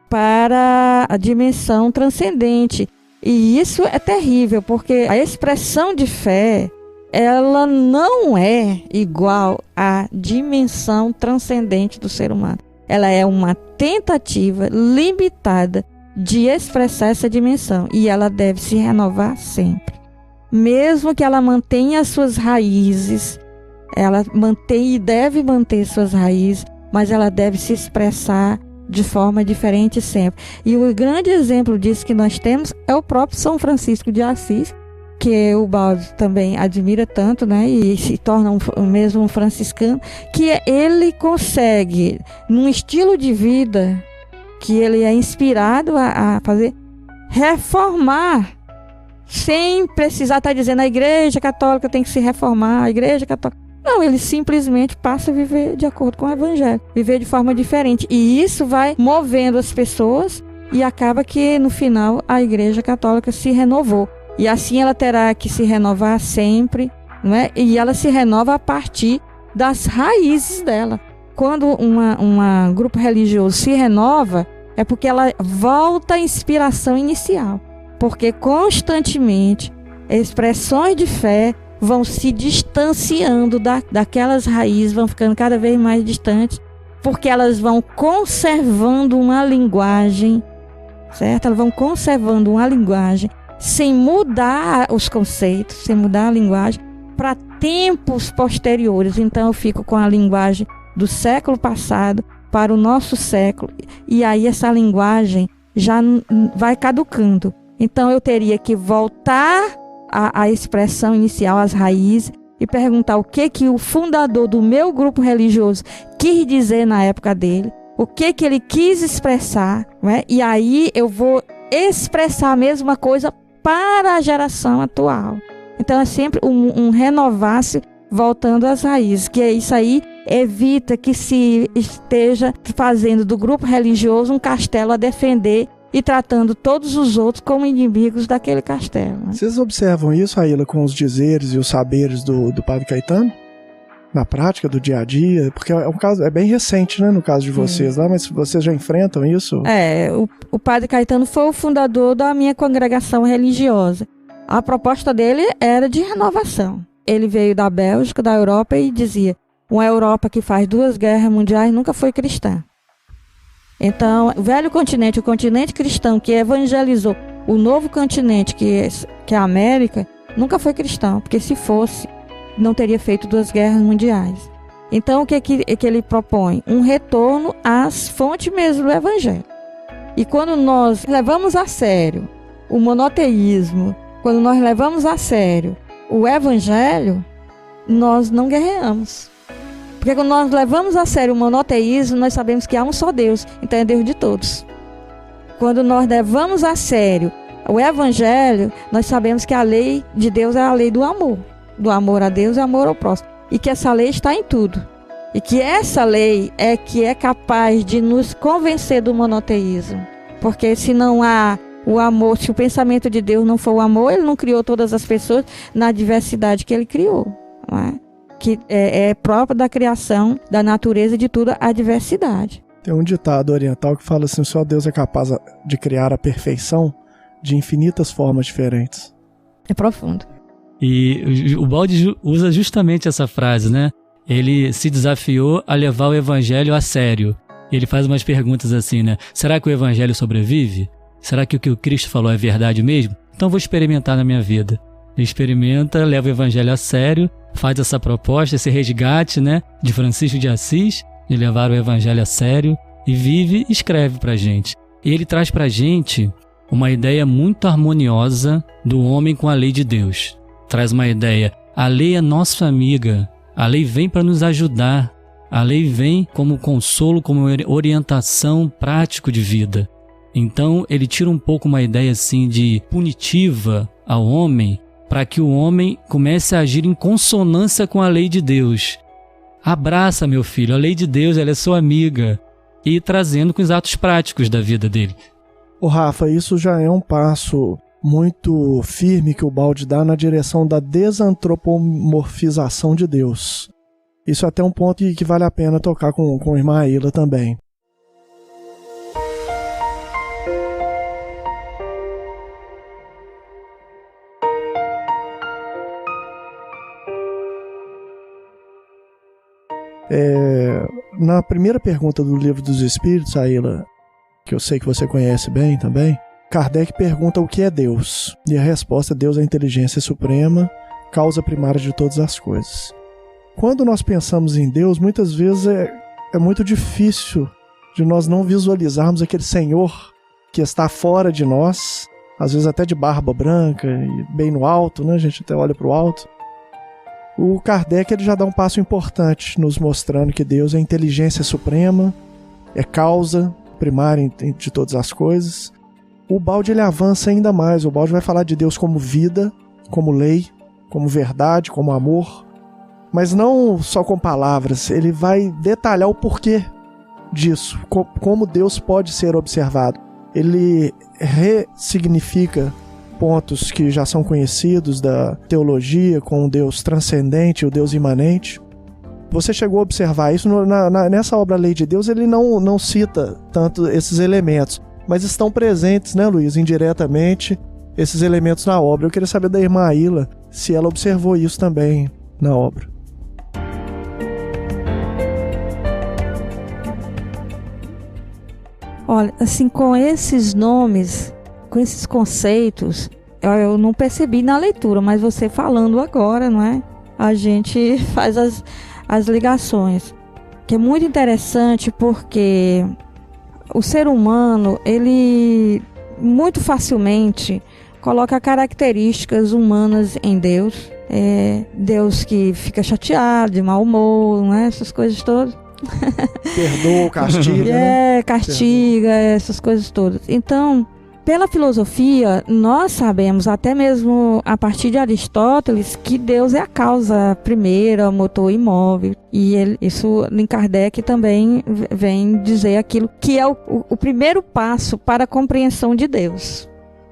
Speaker 7: Para a dimensão transcendente. E isso é terrível, porque a expressão de fé, ela não é igual à dimensão transcendente do ser humano. Ela é uma tentativa limitada de expressar essa dimensão. E ela deve se renovar sempre. Mesmo que ela mantenha as suas raízes, ela mantém e deve manter suas raízes, mas ela deve se expressar de forma diferente sempre. E o grande exemplo disso que nós temos é o próprio São Francisco de Assis, que o Baldo também admira tanto, né? E se torna mesmo um franciscano, que ele consegue, num estilo de vida que ele é inspirado a fazer, reformar, sem precisar estar dizendo a Igreja Católica tem que se reformar, a Igreja Católica. Não, ele simplesmente passa a viver de acordo com o Evangelho, viver de forma diferente. E isso vai movendo as pessoas e acaba que, no final, a Igreja Católica se renovou. E assim ela terá que se renovar sempre, não é? E ela se renova a partir das raízes dela. Quando um grupo religioso se renova, é porque ela volta à inspiração inicial. Porque constantemente expressões de fé vão se distanciando daquelas raízes, vão ficando cada vez mais distantes, porque elas vão conservando uma linguagem, certo? Elas vão conservando uma linguagem sem mudar os conceitos, sem mudar a linguagem para tempos posteriores. Então eu fico com a linguagem do século passado para o nosso século, e aí essa linguagem já vai caducando. Então eu teria que voltar à expressão inicial, às raízes, e perguntar o que o fundador do meu grupo religioso quis dizer na época dele, o que ele quis expressar, né? E aí eu vou expressar a mesma coisa para a geração atual. Então é sempre um renovar-se voltando às raízes, que isso aí evita que se esteja fazendo do grupo religioso um castelo a defender e tratando todos os outros como inimigos daquele castelo, né?
Speaker 6: Vocês observam isso, Aila, com os dizeres e os saberes do Padre Caetano? Na prática, do dia a dia? Porque é um caso, é bem recente, né, no caso de vocês lá, mas vocês já enfrentam isso?
Speaker 7: O Padre Caetano foi o fundador da minha congregação religiosa. A proposta dele era de renovação. Ele veio da Bélgica, da Europa, e dizia: uma Europa que faz 2 guerras mundiais nunca foi cristã. Então, o velho continente, o continente cristão que evangelizou o novo continente, que é a América, nunca foi cristão, porque se fosse, não teria feito 2 guerras mundiais. Então, o que ele propõe? Um retorno às fontes mesmo do Evangelho. E quando nós levamos a sério o monoteísmo, quando nós levamos a sério o Evangelho, nós não guerreamos. Porque quando nós levamos a sério o monoteísmo, nós sabemos que há um só Deus, então é Deus de todos. Quando nós levamos a sério O evangelho, nós sabemos que a lei de Deus é a lei do amor a Deus e amor ao próximo, e que essa lei está em tudo, e que essa lei é que é capaz de nos convencer do monoteísmo, porque se não há o amor, se o pensamento de Deus não for o amor, ele não criou todas as pessoas na diversidade que ele criou, não é? Que é próprio da criação, da natureza de tudo, a diversidade.
Speaker 6: Tem um ditado oriental que fala assim: só Deus é capaz de criar a perfeição de infinitas formas diferentes.
Speaker 7: É profundo.
Speaker 5: E o Baldi usa justamente essa frase, né? Ele se desafiou a levar o evangelho a sério. Ele faz umas perguntas assim, né? Será que o evangelho sobrevive? Será que o que o Cristo falou é verdade mesmo? Então vou experimentar na minha vida. Ele experimenta, leva o evangelho a sério, faz essa proposta, esse resgate, né, de Francisco de Assis, de levar o evangelho a sério, e vive e escreve pra gente. E ele traz pra gente uma ideia muito harmoniosa do homem com a lei de Deus. Traz uma ideia: a lei é nossa amiga, a lei vem para nos ajudar, a lei vem como consolo, como orientação prático de vida. Então ele tira um pouco uma ideia assim de punitiva ao homem, para que o homem comece a agir em consonância com a lei de Deus. Abraça, meu filho, a lei de Deus, ela é sua amiga, e trazendo com os atos práticos da vida dele.
Speaker 6: Ô Rafa, isso já é um passo muito firme que o Baldi dá na direção da desantropomorfização de Deus. Isso é até um ponto que vale a pena tocar com a irmã Aila também. Na primeira pergunta do Livro dos Espíritos, Aila, que eu sei que você conhece bem também, Kardec pergunta o que é Deus. E a resposta é: Deus é a inteligência suprema, causa primária de todas as coisas. Quando nós pensamos em Deus, muitas vezes é muito difícil de nós não visualizarmos aquele Senhor que está fora de nós, às vezes até de barba branca e bem no alto, né? A gente até olha para o alto. O Kardec ele já dá um passo importante, nos mostrando que Deus é a inteligência suprema, é causa primária de todas as coisas. O Baldi ele avança ainda mais. O Baldi vai falar de Deus como vida, como lei, como verdade, como amor, mas não só com palavras. Ele vai detalhar o porquê disso, como Deus pode ser observado. Ele ressignifica pontos que já são conhecidos da teologia, com o Deus transcendente, o Deus imanente. Você chegou a observar isso nessa obra Lei de Deus. Ele não cita tanto esses elementos, mas estão presentes, né, Luiz, indiretamente, esses elementos na obra. Eu queria saber da irmã Aila se ela observou isso também na obra.
Speaker 7: Olha, assim, com esses nomes, com esses conceitos, eu não percebi na leitura, mas você falando agora, não é? A gente faz as ligações. Que é muito interessante porque o ser humano, ele muito facilmente coloca características humanas em Deus. Deus que fica chateado, de mau humor, não é? Essas coisas todas.
Speaker 6: Perdoa, castiga, né?
Speaker 7: Castiga, essas coisas todas. Então, pela filosofia, nós sabemos, até mesmo a partir de Aristóteles, que Deus é a causa primeira, o motor imóvel. E isso em Kardec também vem dizer aquilo que é o primeiro passo para a compreensão de Deus.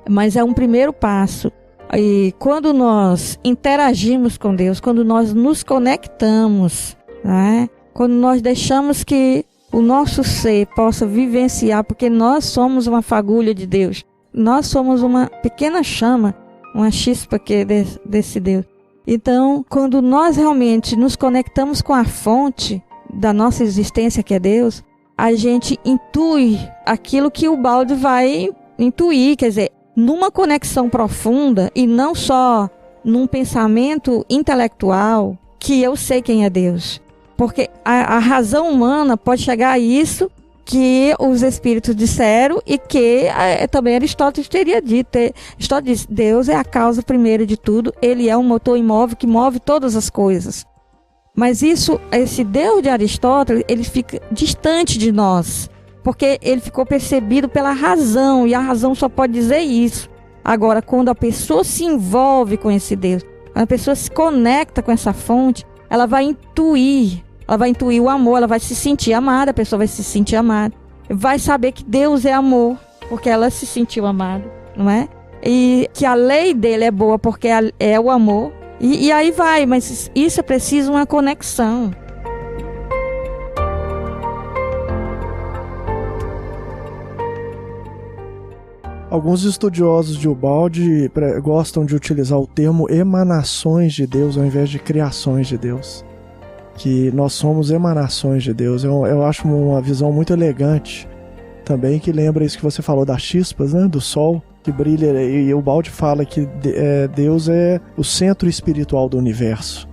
Speaker 7: Mas é um primeiro passo. E quando nós interagimos com Deus, quando nós nos conectamos, né? Quando nós deixamos que o nosso ser possa vivenciar, porque nós somos uma fagulha de Deus. Nós somos uma pequena chama, uma chispa que é desse Deus. Então, quando nós realmente nos conectamos com a fonte da nossa existência, que é Deus, a gente intui aquilo que o Baldi vai intuir, quer dizer, numa conexão profunda e não só num pensamento intelectual, que eu sei quem é Deus. Porque a razão humana pode chegar a isso que os espíritos disseram e que também Aristóteles teria dito. Aristóteles disse: Deus é a causa primeira de tudo, ele é um motor imóvel que move todas as coisas. Mas esse Deus de Aristóteles, ele fica distante de nós, porque ele ficou percebido pela razão, e a razão só pode dizer isso. Agora, quando a pessoa se envolve com esse Deus, quando a pessoa se conecta com essa fonte, ela vai intuir o amor, ela vai se sentir amada, a pessoa vai se sentir amada, vai saber que Deus é amor, porque ela se sentiu amada, não é? E que a lei dele é boa, porque é o amor, e aí vai, mas isso é preciso uma conexão.
Speaker 6: Alguns estudiosos de Ubaldi gostam de utilizar o termo emanações de Deus ao invés de criações de Deus. Que nós somos emanações de Deus. Eu acho uma visão muito elegante também, que lembra isso que você falou das chispas, né? Do sol que brilha. E Ubaldi fala que Deus é o centro espiritual do universo.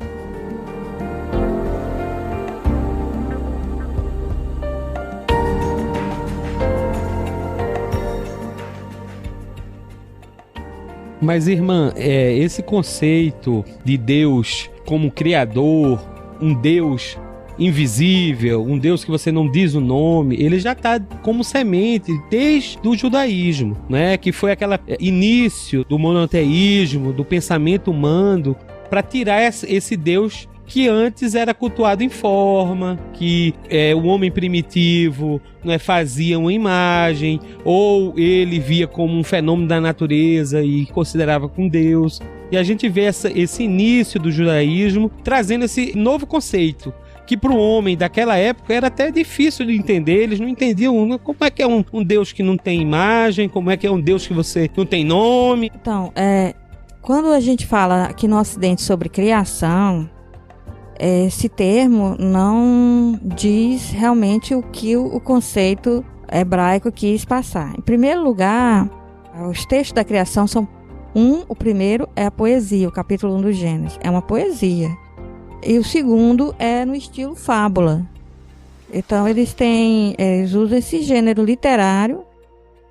Speaker 9: Mas, irmã, esse conceito de Deus como criador, um Deus invisível, um Deus que você não diz o nome, ele já está como semente desde o judaísmo, né? Que foi aquele início do monoteísmo, do pensamento humano, para tirar esse Deus que antes era cultuado em forma, que o homem primitivo, né, fazia uma imagem, ou ele via como um fenômeno da natureza e considerava com Deus. E a gente vê esse início do judaísmo trazendo esse novo conceito, que para o homem daquela época era até difícil de entender. Eles não entendiam como é que é um Deus que não tem imagem, como é que é um Deus que você não tem nome.
Speaker 7: Então, quando a gente fala aqui no Ocidente sobre criação, esse termo não diz realmente o que o conceito hebraico quis passar. Em primeiro lugar, os textos da criação são o primeiro é a poesia, o capítulo 1 do Gênesis, é uma poesia. E o segundo é no estilo fábula. Então eles usam esse gênero literário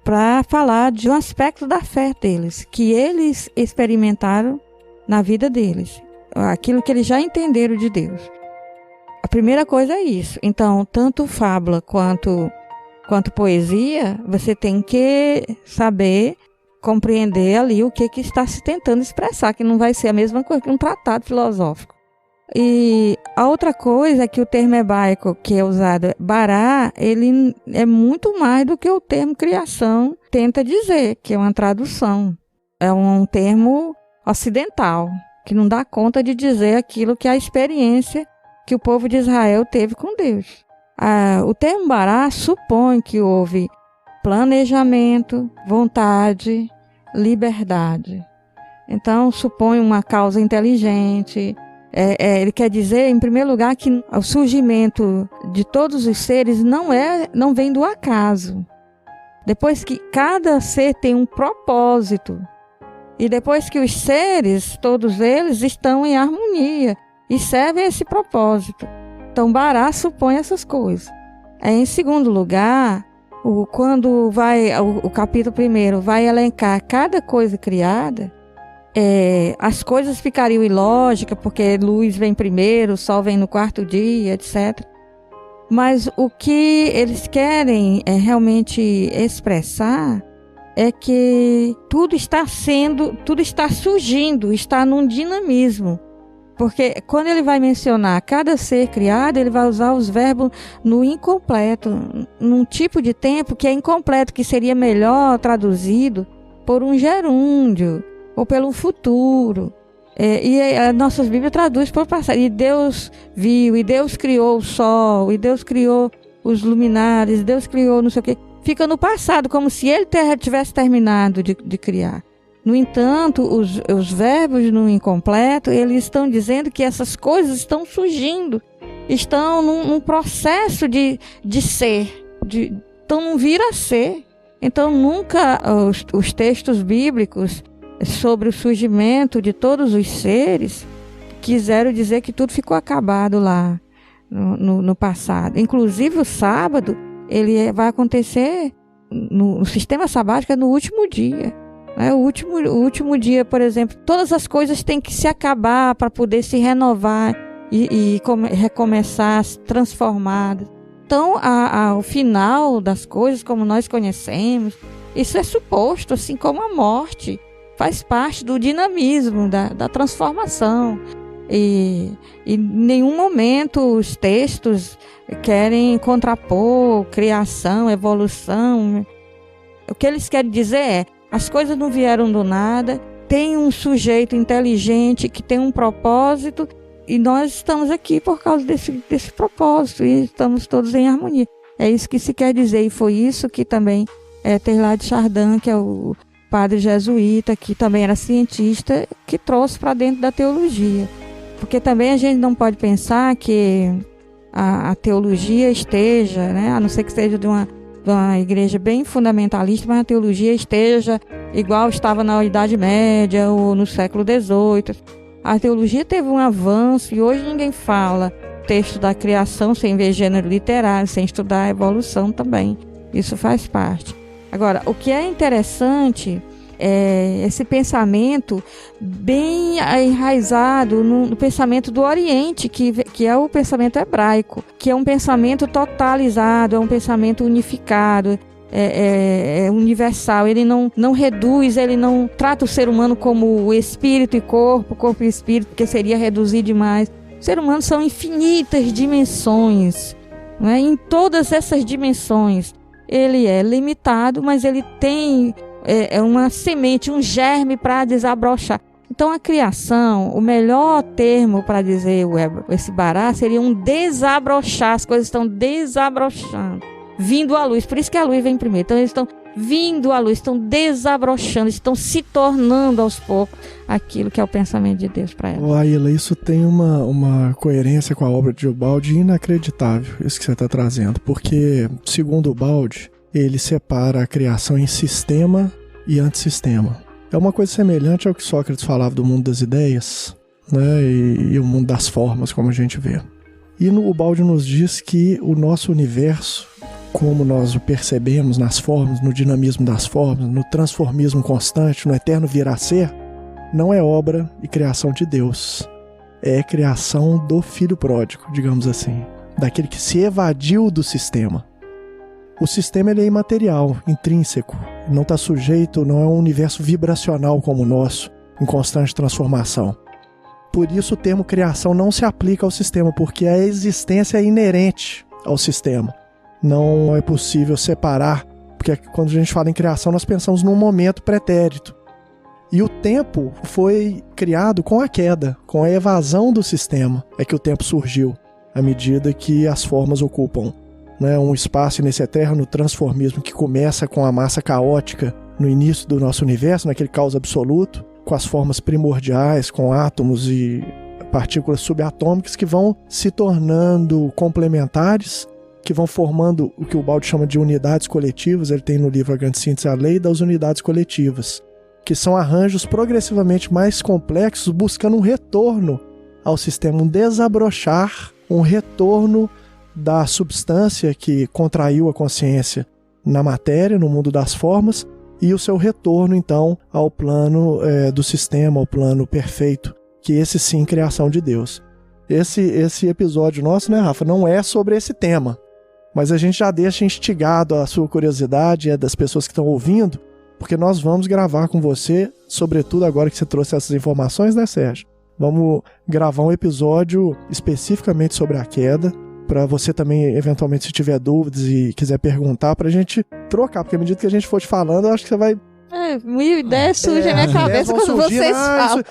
Speaker 7: para falar de um aspecto da fé deles, que eles experimentaram na vida deles. Aquilo que eles já entenderam de Deus. A primeira coisa é isso. Então, tanto fábula quanto poesia, você tem que saber compreender ali o que está se tentando expressar, que não vai ser a mesma coisa que um tratado filosófico. E a outra coisa é que o termo hebraico que é usado, bará, ele é muito mais do que o termo criação tenta dizer, que é uma tradução. É um termo ocidental, que não dá conta de dizer aquilo que é a experiência que o povo de Israel teve com Deus. O termo bará supõe que houve planejamento, vontade, liberdade. Então, supõe uma causa inteligente. Ele quer dizer, em primeiro lugar, que o surgimento de todos os seres não vem do acaso. Depois que cada ser tem um propósito. E depois que os seres, todos eles, estão em harmonia e servem esse propósito. Então, bará supõe essas coisas. Em segundo lugar, quando o capítulo 1 vai elencar cada coisa criada, as coisas ficariam ilógicas, porque luz vem primeiro, o sol vem no quarto dia, etc. Mas o que eles querem realmente expressar é que tudo está surgindo, está num dinamismo. Porque quando ele vai mencionar cada ser criado, ele vai usar os verbos no incompleto, num tipo de tempo que é incompleto, que seria melhor traduzido por um gerúndio ou pelo futuro. E as nossas Bíblias traduzem por passado. E Deus viu, e Deus criou o sol, e Deus criou os luminares, Deus criou não sei o quê. Fica no passado, como se ele tivesse terminado de criar. No entanto, os verbos no incompleto, eles estão dizendo que essas coisas estão surgindo, estão num processo de ser, então não vir a ser. Então nunca os textos bíblicos sobre o surgimento de todos os seres quiseram dizer que tudo ficou acabado lá no passado. Inclusive o sábado, ele vai acontecer no sistema sabático no último dia. O último dia, por exemplo, todas as coisas têm que se acabar para poder se renovar e recomeçar, transformadas. Então, o final das coisas, como nós conhecemos, isso é suposto, assim como a morte. faz parte do dinamismo, da transformação. E em nenhum momento os textos querem contrapor criação, evolução. O que eles querem dizer é: as coisas não vieram do nada, tem um sujeito inteligente que tem um propósito, e nós estamos aqui por causa desse propósito, e estamos todos em harmonia. É isso que se quer dizer, e foi isso que também Teilhard de Chardin, que é o padre jesuíta, que também era cientista, que trouxe para dentro da teologia. Porque também a gente não pode pensar que a teologia esteja, né, a não ser que seja de uma igreja bem fundamentalista, mas a teologia esteja igual estava na Idade Média ou no século XVIII. A teologia teve um avanço e hoje ninguém fala texto da criação sem ver gênero literário, sem estudar a evolução também. Isso faz parte. Agora, o que é interessante é esse pensamento bem enraizado no pensamento do Oriente, que é o pensamento hebraico, que é um pensamento totalizado, é um pensamento unificado, é universal. Ele não reduz, ele não trata o ser humano como espírito e corpo e espírito, porque seria reduzir demais. O ser humano são infinitas dimensões, né? Em todas essas dimensões ele é limitado, mas ele tem uma semente, um germe para desabrochar. Então a criação, o melhor termo para dizer esse bará seria um desabrochar. As coisas estão desabrochando, vindo à luz. Por isso que a luz vem primeiro. Então eles estão vindo à luz, estão desabrochando, estão se tornando aos poucos aquilo que é o pensamento de Deus para elas.
Speaker 6: Aila, isso tem uma coerência com a obra de Ubaldi inacreditável, isso que você está trazendo, porque, segundo Ubaldi, ele separa a criação em sistema e antissistema. É uma coisa semelhante ao que Sócrates falava do mundo das ideias, né, e o mundo das formas, como a gente vê. E o Ubaldi nos diz que o nosso universo, como nós o percebemos nas formas, no dinamismo das formas, no transformismo constante, no eterno vir a ser, não é obra e criação de Deus. É criação do filho pródigo, digamos assim, daquele que se evadiu do sistema. O sistema ele é imaterial, intrínseco, não está sujeito, não é um universo vibracional como o nosso, em constante transformação. Por isso o termo criação não se aplica ao sistema, porque a existência é inerente ao sistema. Não é possível separar, porque quando a gente fala em criação nós pensamos num momento pretérito. E o tempo foi criado com a queda, com a evasão do sistema, é que o tempo surgiu, à medida que as formas ocupam, né, um espaço nesse eterno transformismo que começa com a massa caótica no início do nosso universo, naquele caos absoluto, com as formas primordiais, com átomos e partículas subatômicas que vão se tornando complementares, que vão formando o que o Ubaldi chama de unidades coletivas. Ele tem no livro A Grande Síntese a Lei das Unidades Coletivas, que são arranjos progressivamente mais complexos, buscando um retorno ao sistema, um desabrochar, um retorno da substância que contraiu a consciência na matéria, no mundo das formas, e o seu retorno, então, ao plano do sistema, ao plano perfeito, que esse sim, criação de Deus. Esse episódio nosso, né, Rafa, não é sobre esse tema, mas a gente já deixa instigado a sua curiosidade, das pessoas que estão ouvindo, porque nós vamos gravar com você, sobretudo agora que você trouxe essas informações, né, Sérgio? Vamos gravar um episódio especificamente sobre a queda, para você também, eventualmente, se tiver dúvidas e quiser perguntar, pra gente trocar, porque à medida que a gente for te falando, eu acho que você vai...
Speaker 7: Mil ideias surgem na cabeça quando vocês falam.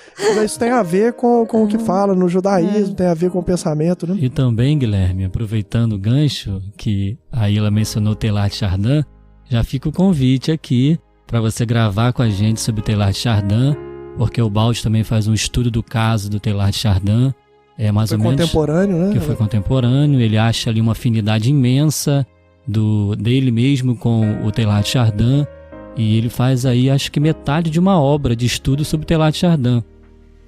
Speaker 6: Isso tem a ver com o que fala no judaísmo, tem a ver com o pensamento, né?
Speaker 5: E também, Guilherme, aproveitando o gancho que a Ilha mencionou Teilhard de Chardin, já fica o convite aqui para você gravar com a gente sobre Teilhard de Chardin, porque o Ubaldi também faz um estudo do caso do Teilhard de Chardin, mais ou menos
Speaker 6: contemporâneo, né?
Speaker 5: Que foi contemporâneo. Ele acha ali uma afinidade imensa dele mesmo com o Teilhard de Chardin, e ele faz aí, acho que metade de uma obra de estudo sobre o Teilhard de Chardin.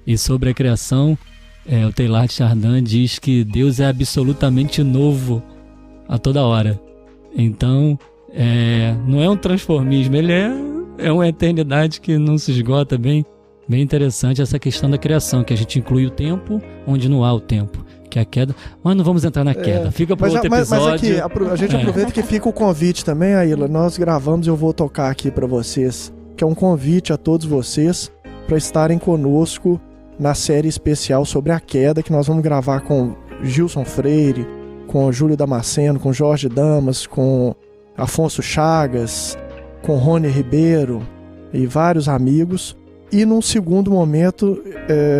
Speaker 5: E sobre a criação, o Teilhard de Chardin diz que Deus é absolutamente novo a toda hora. Então, não é um transformismo, ele é uma eternidade que não se esgota. Bem interessante essa questão da criação, que a gente inclui o tempo onde não há o tempo, que é a queda. Mas não vamos entrar na queda, fica para outro episódio.
Speaker 6: Mas aqui, a gente aproveita que fica o convite também, Aila. Nós gravamos e eu vou tocar aqui para vocês, que é um convite a todos vocês para estarem conosco na série especial sobre a queda, que nós vamos gravar com Gilson Freire, com Júlio Damasceno, com Jorge Damas, com Afonso Chagas, com Rony Ribeiro e vários amigos. E num segundo momento,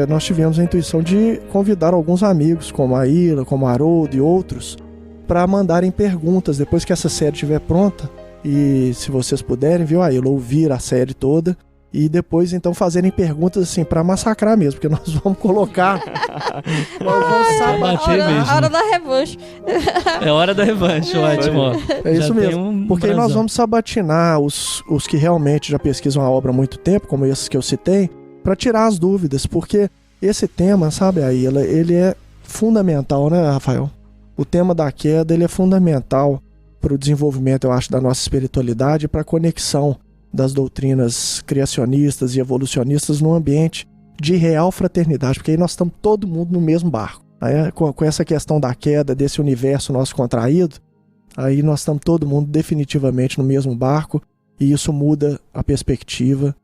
Speaker 6: nós tivemos a intuição de convidar alguns amigos, como a Ila, como a Haroldo e outros, para mandarem perguntas depois que essa série estiver pronta. E se vocês puderem, viu, a Ila, ouvir a série toda e depois então fazerem perguntas assim para massacrar mesmo, porque nós vamos colocar nós vamos
Speaker 5: bater mesmo.
Speaker 7: A hora da revanche.
Speaker 5: É hora da revanche, ótimo. Ó.
Speaker 6: É isso
Speaker 5: Já
Speaker 6: mesmo,
Speaker 5: tem um
Speaker 6: porque aí nós
Speaker 5: brasão.
Speaker 6: vamos sabatinar os que realmente já pesquisam a obra há muito tempo, como esses que eu citei, para tirar as dúvidas, porque esse tema, sabe, aí ele é fundamental, né, Rafael? O tema da queda, ele é fundamental para o desenvolvimento, eu acho, da nossa espiritualidade e para a conexão das doutrinas criacionistas e evolucionistas num ambiente de real fraternidade, porque aí nós estamos todo mundo no mesmo barco. Aí, com essa questão da queda, desse universo nosso contraído, aí nós estamos todo mundo definitivamente no mesmo barco e isso muda a perspectiva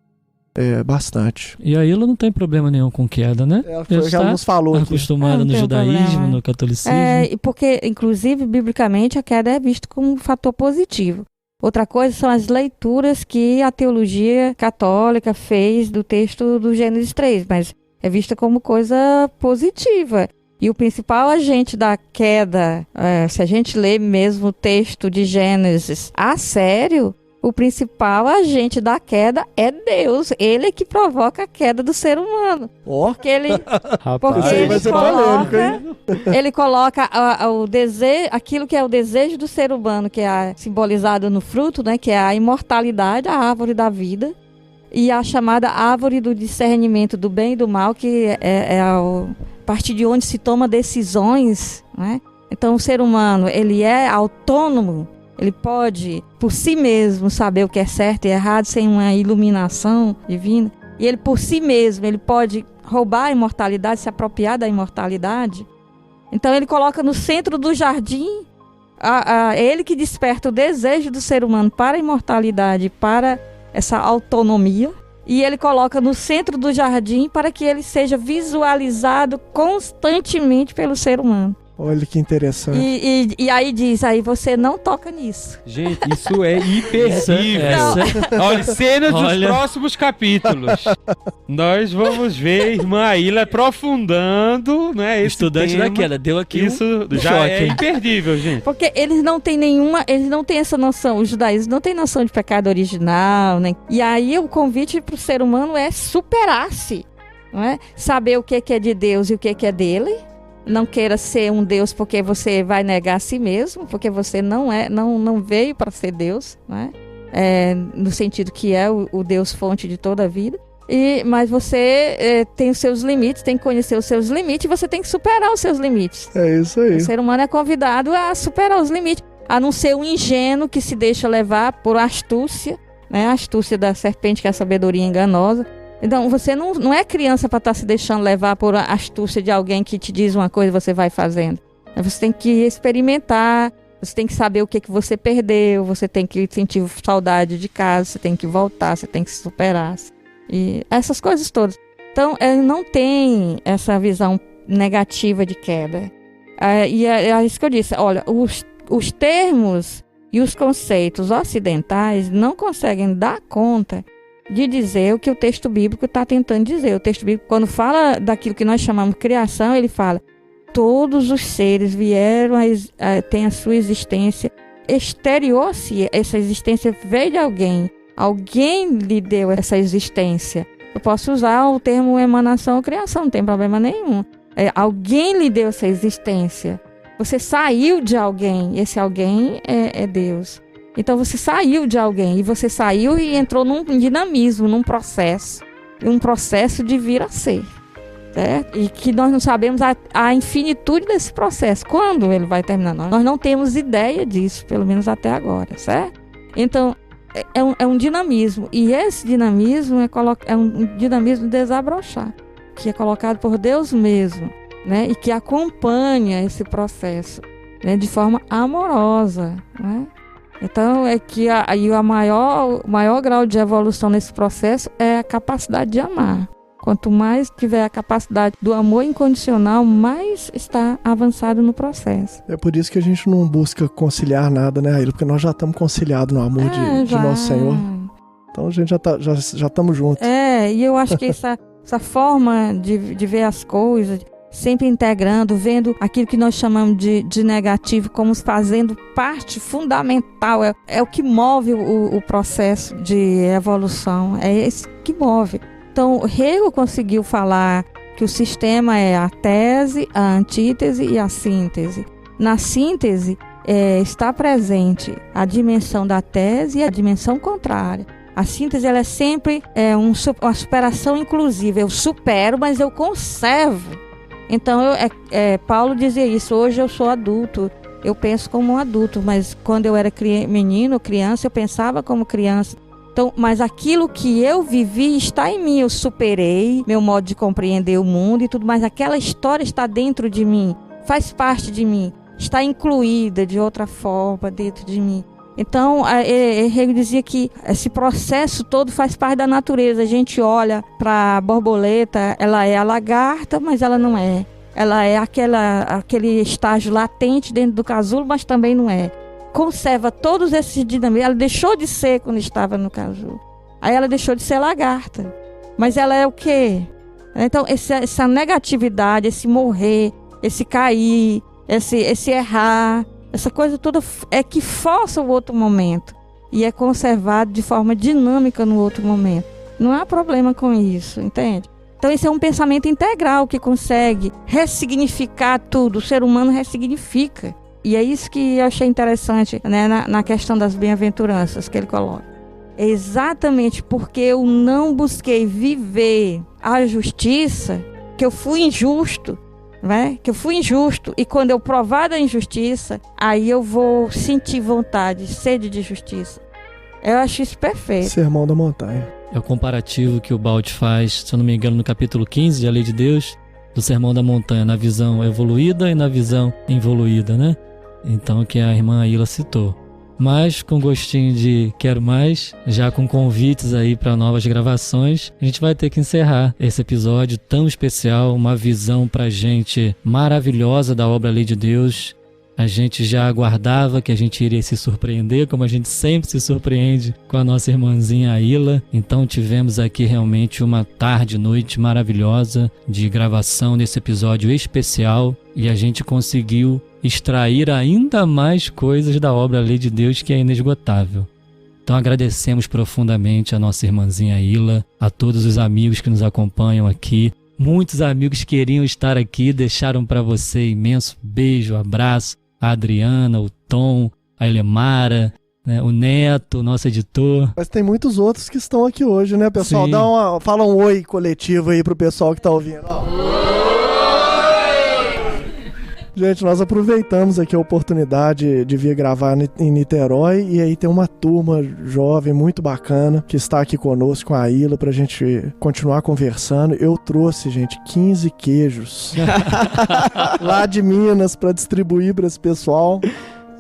Speaker 6: bastante.
Speaker 5: E a Ila não tem problema nenhum com queda, né?
Speaker 6: Ela já nos falou aqui.
Speaker 5: Acostumada
Speaker 7: Não
Speaker 5: no
Speaker 7: tem
Speaker 5: judaísmo,
Speaker 7: problema.
Speaker 5: no catolicismo.
Speaker 7: E porque, inclusive, biblicamente, a queda é vista como um fator positivo. Outra coisa são as leituras que a teologia católica fez do texto do Gênesis 3, mas é vista como coisa positiva. E o principal agente da queda, se a gente lê mesmo o texto de Gênesis a sério, o principal agente da queda é Deus. Ele é que provoca a queda do ser humano. Porque ele,
Speaker 9: Rapaz,
Speaker 6: Isso aí vai ser polêmico, hein?
Speaker 7: ele coloca o desejo, aquilo que é o desejo do ser humano, que é simbolizado no fruto, né, que é a imortalidade, a árvore da vida, e a chamada árvore do discernimento do bem e do mal, que é a partir de onde se toma decisões, né? Então o ser humano, ele é autônomo. Ele pode, por si mesmo, saber o que é certo e errado sem uma iluminação divina. E ele, por si mesmo, ele pode roubar a imortalidade, se apropriar da imortalidade. Então ele coloca no centro do jardim, ele que desperta o desejo do ser humano para a imortalidade, para essa autonomia. E ele coloca no centro do jardim para que ele seja visualizado constantemente pelo ser humano.
Speaker 6: Olha que interessante.
Speaker 7: E aí diz, aí você não toca nisso.
Speaker 9: gente, isso é imperdível. Olha, cenas dos próximos capítulos. Nós vamos ver Irmã Aila aprofundando, né, esse
Speaker 5: Estudante
Speaker 9: tema.
Speaker 5: da queda, deu aqui
Speaker 9: Isso
Speaker 5: um
Speaker 9: já
Speaker 5: choque,
Speaker 9: é
Speaker 5: hein?
Speaker 9: imperdível, gente.
Speaker 7: Porque eles não têm essa noção, os judaísmos não têm noção de pecado original, né? E aí o convite para o ser humano é superar-se, não é? Saber o que é de Deus e o que é dele. Não queira ser um Deus porque você vai negar a si mesmo, porque você não veio para ser Deus, né? No sentido que é o Deus fonte de toda a vida. Mas você tem os seus limites, tem que conhecer os seus limites e você tem que superar os seus limites.
Speaker 6: É isso aí.
Speaker 7: O ser humano é convidado a superar os limites, a não ser um ingênuo que se deixa levar por astúcia, né? A astúcia da serpente, que é a sabedoria enganosa. Então, você não é criança para estar se deixando levar por astúcia de alguém que te diz uma coisa e você vai fazendo. Você tem que experimentar, você tem que saber o que você perdeu, você tem que sentir saudade de casa, você tem que voltar, você tem que se superar. E essas coisas todas. Então, não tem essa visão negativa de queda. E é isso que eu disse. Olha, os termos e os conceitos ocidentais não conseguem dar conta de dizer o que o texto bíblico está tentando dizer. O texto bíblico, quando fala daquilo que nós chamamos de criação, ele fala: todos os seres vieram têm a sua existência exterior a si. Essa existência veio de alguém. Alguém lhe deu essa existência. Eu posso usar o termo emanação ou criação, não tem problema nenhum. Alguém lhe deu essa existência. Você saiu de alguém. Esse alguém é Deus. Então você saiu de alguém, e você saiu e entrou num dinamismo, num processo. Um processo de vir a ser. Certo? E que nós não sabemos a infinitude desse processo. Quando ele vai terminar? Nós não temos ideia disso, pelo menos até agora, certo? Então, é um dinamismo. E esse dinamismo é um dinamismo desabrochar, que é colocado por Deus mesmo, né? E que acompanha esse processo, né? De forma amorosa, né? Então, é que o maior grau de evolução nesse processo é a capacidade de amar. Quanto mais tiver a capacidade do amor incondicional, mais está avançado no processo.
Speaker 6: É por isso que a gente não busca conciliar nada, né, Aila? Porque nós já estamos conciliados no amor de nosso Senhor. Então a gente já estamos juntos.
Speaker 7: E eu acho que essa forma de ver as coisas, sempre integrando, vendo aquilo que nós chamamos de negativo como fazendo parte fundamental, é o que move o processo de evolução, é esse que move. Então, Hegel conseguiu falar que o sistema é a tese, a antítese e a síntese. Na síntese, está presente a dimensão da tese e a dimensão contrária. A síntese ela é sempre uma superação inclusiva. Eu supero, mas eu conservo. Então, Paulo dizia isso. Hoje eu sou adulto, eu penso como um adulto, mas quando eu era menino, criança, eu pensava como criança. Então, mas aquilo que eu vivi está em mim, eu superei meu modo de compreender o mundo e tudo, mas aquela história está dentro de mim, faz parte de mim, está incluída de outra forma dentro de mim. Então, Hegel dizia que esse processo todo faz parte da natureza. A gente olha para a borboleta, ela é a lagarta, mas ela não é. Ela é aquele estágio latente dentro do casulo, mas também não é. Conserva todos esses dinamismos. Ela deixou de ser quando estava no casulo. Aí ela deixou de ser lagarta. Mas ela é o quê? Então, essa negatividade, esse morrer, esse cair, esse errar, essa coisa toda é que força o outro momento. E é conservado de forma dinâmica no outro momento. Não há problema com isso, entende? Então, esse é um pensamento integral que consegue ressignificar tudo. O ser humano ressignifica. E é isso que eu achei interessante, né, na questão das bem-aventuranças que ele coloca. É exatamente porque eu não busquei viver a justiça que eu fui injusto, né? Que eu fui injusto. E quando eu provar da injustiça, aí eu vou sentir vontade, sede de justiça. Eu acho isso perfeito.
Speaker 6: Sermão da Montanha.
Speaker 5: É o comparativo que o Baldi faz, se eu não me engano, no capítulo 15 de A Lei de Deus, do Sermão da Montanha, na visão evoluída e na visão involuída, né? Então, que a irmã Aila citou. Mas com gostinho de quero mais, já com convites aí para novas gravações, a gente vai ter que encerrar esse episódio tão especial, uma visão pra gente maravilhosa da obra Lei de Deus. A gente já aguardava que a gente iria se surpreender, como a gente sempre se surpreende com a nossa irmãzinha Aila. Então tivemos aqui realmente uma tarde, noite maravilhosa de gravação desse episódio especial e a gente conseguiu extrair ainda mais coisas da obra Lei de Deus que é inesgotável. Então agradecemos profundamente a nossa irmãzinha Aila, a todos os amigos que nos acompanham aqui. Muitos amigos queriam estar aqui, deixaram para você imenso beijo, abraço. A Adriana, o Tom, a Elemara, né, o Neto, nosso editor.
Speaker 6: Mas tem muitos outros que estão aqui hoje, né, pessoal?
Speaker 5: Sim.
Speaker 6: Fala um oi coletivo aí pro pessoal que tá ouvindo. Gente, nós aproveitamos aqui a oportunidade de vir gravar em Niterói e aí tem uma turma jovem muito bacana que está aqui conosco com a Aila pra gente continuar conversando. Eu trouxe, gente, 15 queijos lá de Minas pra distribuir pra esse pessoal.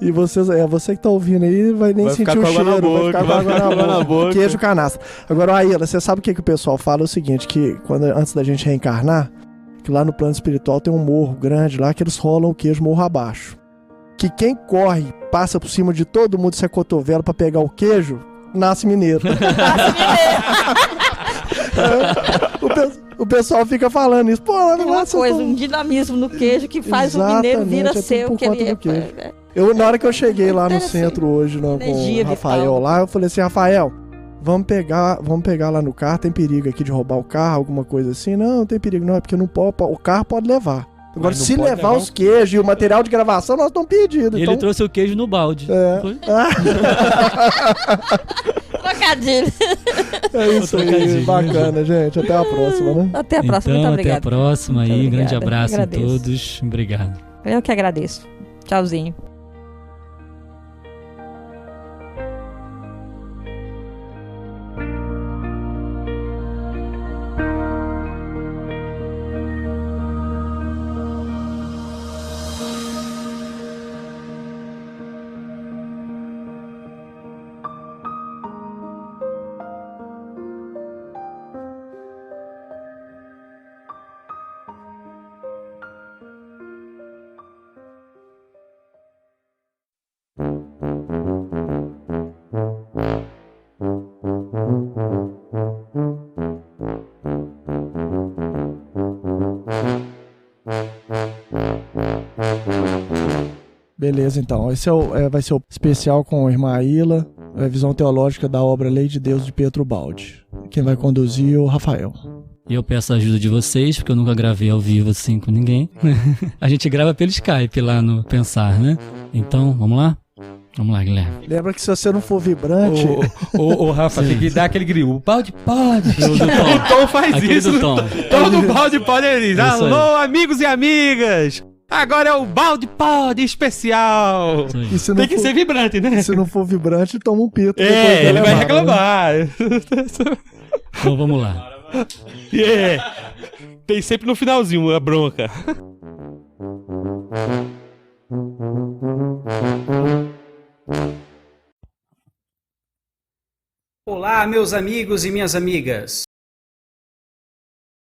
Speaker 6: E você que tá ouvindo aí vai nem sentir o cheiro, vai ficar com água na boca. Queijo canastra. Agora, Aila, você sabe o que o pessoal fala? É o seguinte, que antes da gente reencarnar, que lá no plano espiritual tem um morro grande lá que eles rolam o queijo morro abaixo. Que quem corre, passa por cima de todo mundo, se é cotovelo pra pegar o queijo, nasce mineiro. O pessoal fica falando isso. Pô,
Speaker 7: tem uma coisa, um dinamismo no queijo que faz o mineiro vir a ser o que ele é.
Speaker 6: Na hora que eu cheguei lá no centro hoje, com o Rafael lá, eu falei assim, Rafael, vamos pegar lá no carro, tem perigo aqui de roubar o carro, alguma coisa assim? Não tem perigo não, é porque não pode, o carro pode levar. Agora, se levar os queijos e o material de gravação, nós estamos perdidos.
Speaker 5: E ele trouxe o queijo no balde.
Speaker 6: Foi?
Speaker 7: Trocadilho.
Speaker 6: É isso aí, bacana, gente. Até a próxima, né?
Speaker 7: Até a próxima, muito obrigado.
Speaker 5: Até a próxima aí,
Speaker 7: muito
Speaker 5: grande abraço a
Speaker 7: agradeço.
Speaker 5: todos. Obrigado.
Speaker 7: Eu que agradeço. Tchauzinho.
Speaker 6: Beleza, então. Esse vai ser o especial com a irmã Aila, a visão teológica da obra Lei de Deus de Pietro Baldi. Quem vai conduzir é o Rafael.
Speaker 5: E eu peço a ajuda de vocês, porque eu nunca gravei ao vivo assim com ninguém. A gente grava pelo Skype lá no Pensar, né? Então, vamos lá? Vamos lá, Guilherme.
Speaker 6: Lembra que se você não for vibrante...
Speaker 9: Ô, Rafa, tem que dar aquele grilo. O balde pode.
Speaker 5: O
Speaker 9: Tom faz
Speaker 5: Aquele
Speaker 9: isso.
Speaker 5: do Tom.
Speaker 9: Todo balde pode, ele diz.
Speaker 5: Isso aí.
Speaker 9: Alô, amigos e amigas. Agora é o balde pode especial.
Speaker 5: Isso aí.
Speaker 6: E se não
Speaker 9: Tem que
Speaker 6: for-
Speaker 9: ser vibrante, né?
Speaker 6: Se não for vibrante, toma um pito. depois
Speaker 9: É,
Speaker 6: da
Speaker 9: ele vai
Speaker 6: levada, né?
Speaker 9: reclamar.
Speaker 5: Então vamos lá.
Speaker 9: Tem sempre no finalzinho a bronca.
Speaker 1: Olá, meus amigos e minhas amigas.